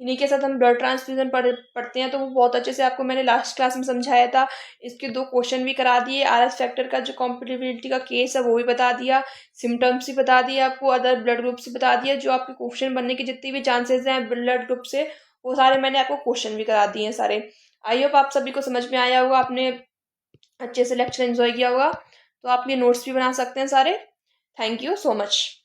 इन्हीं के साथ हम ब्लड ट्रांसफ्यूजन पढ़ते हैं, तो वो बहुत अच्छे से आपको मैंने लास्ट क्लास में समझाया था। इसके 2 क्वेश्चन भी करा दिए। RS फैक्टर का जो कॉम्पिटिबिलिटी का केस है वो भी बता दिया, सिम्टम्स भी बता दिए आपको, अदर ब्लड ग्रुप से बता दिया, जो आपके क्वेश्चन बनने के जितने भी चांसेस हैं ब्लड ग्रुप से, वो सारे मैंने आपको क्वेश्चन भी करा दिए हैं सारे। आई होप आप सभी को समझ में आया होगा, आपने अच्छे से लेक्चर एंजॉय किया होगा। तो आप ये नोट्स भी बना सकते हैं सारे। Thank you so much.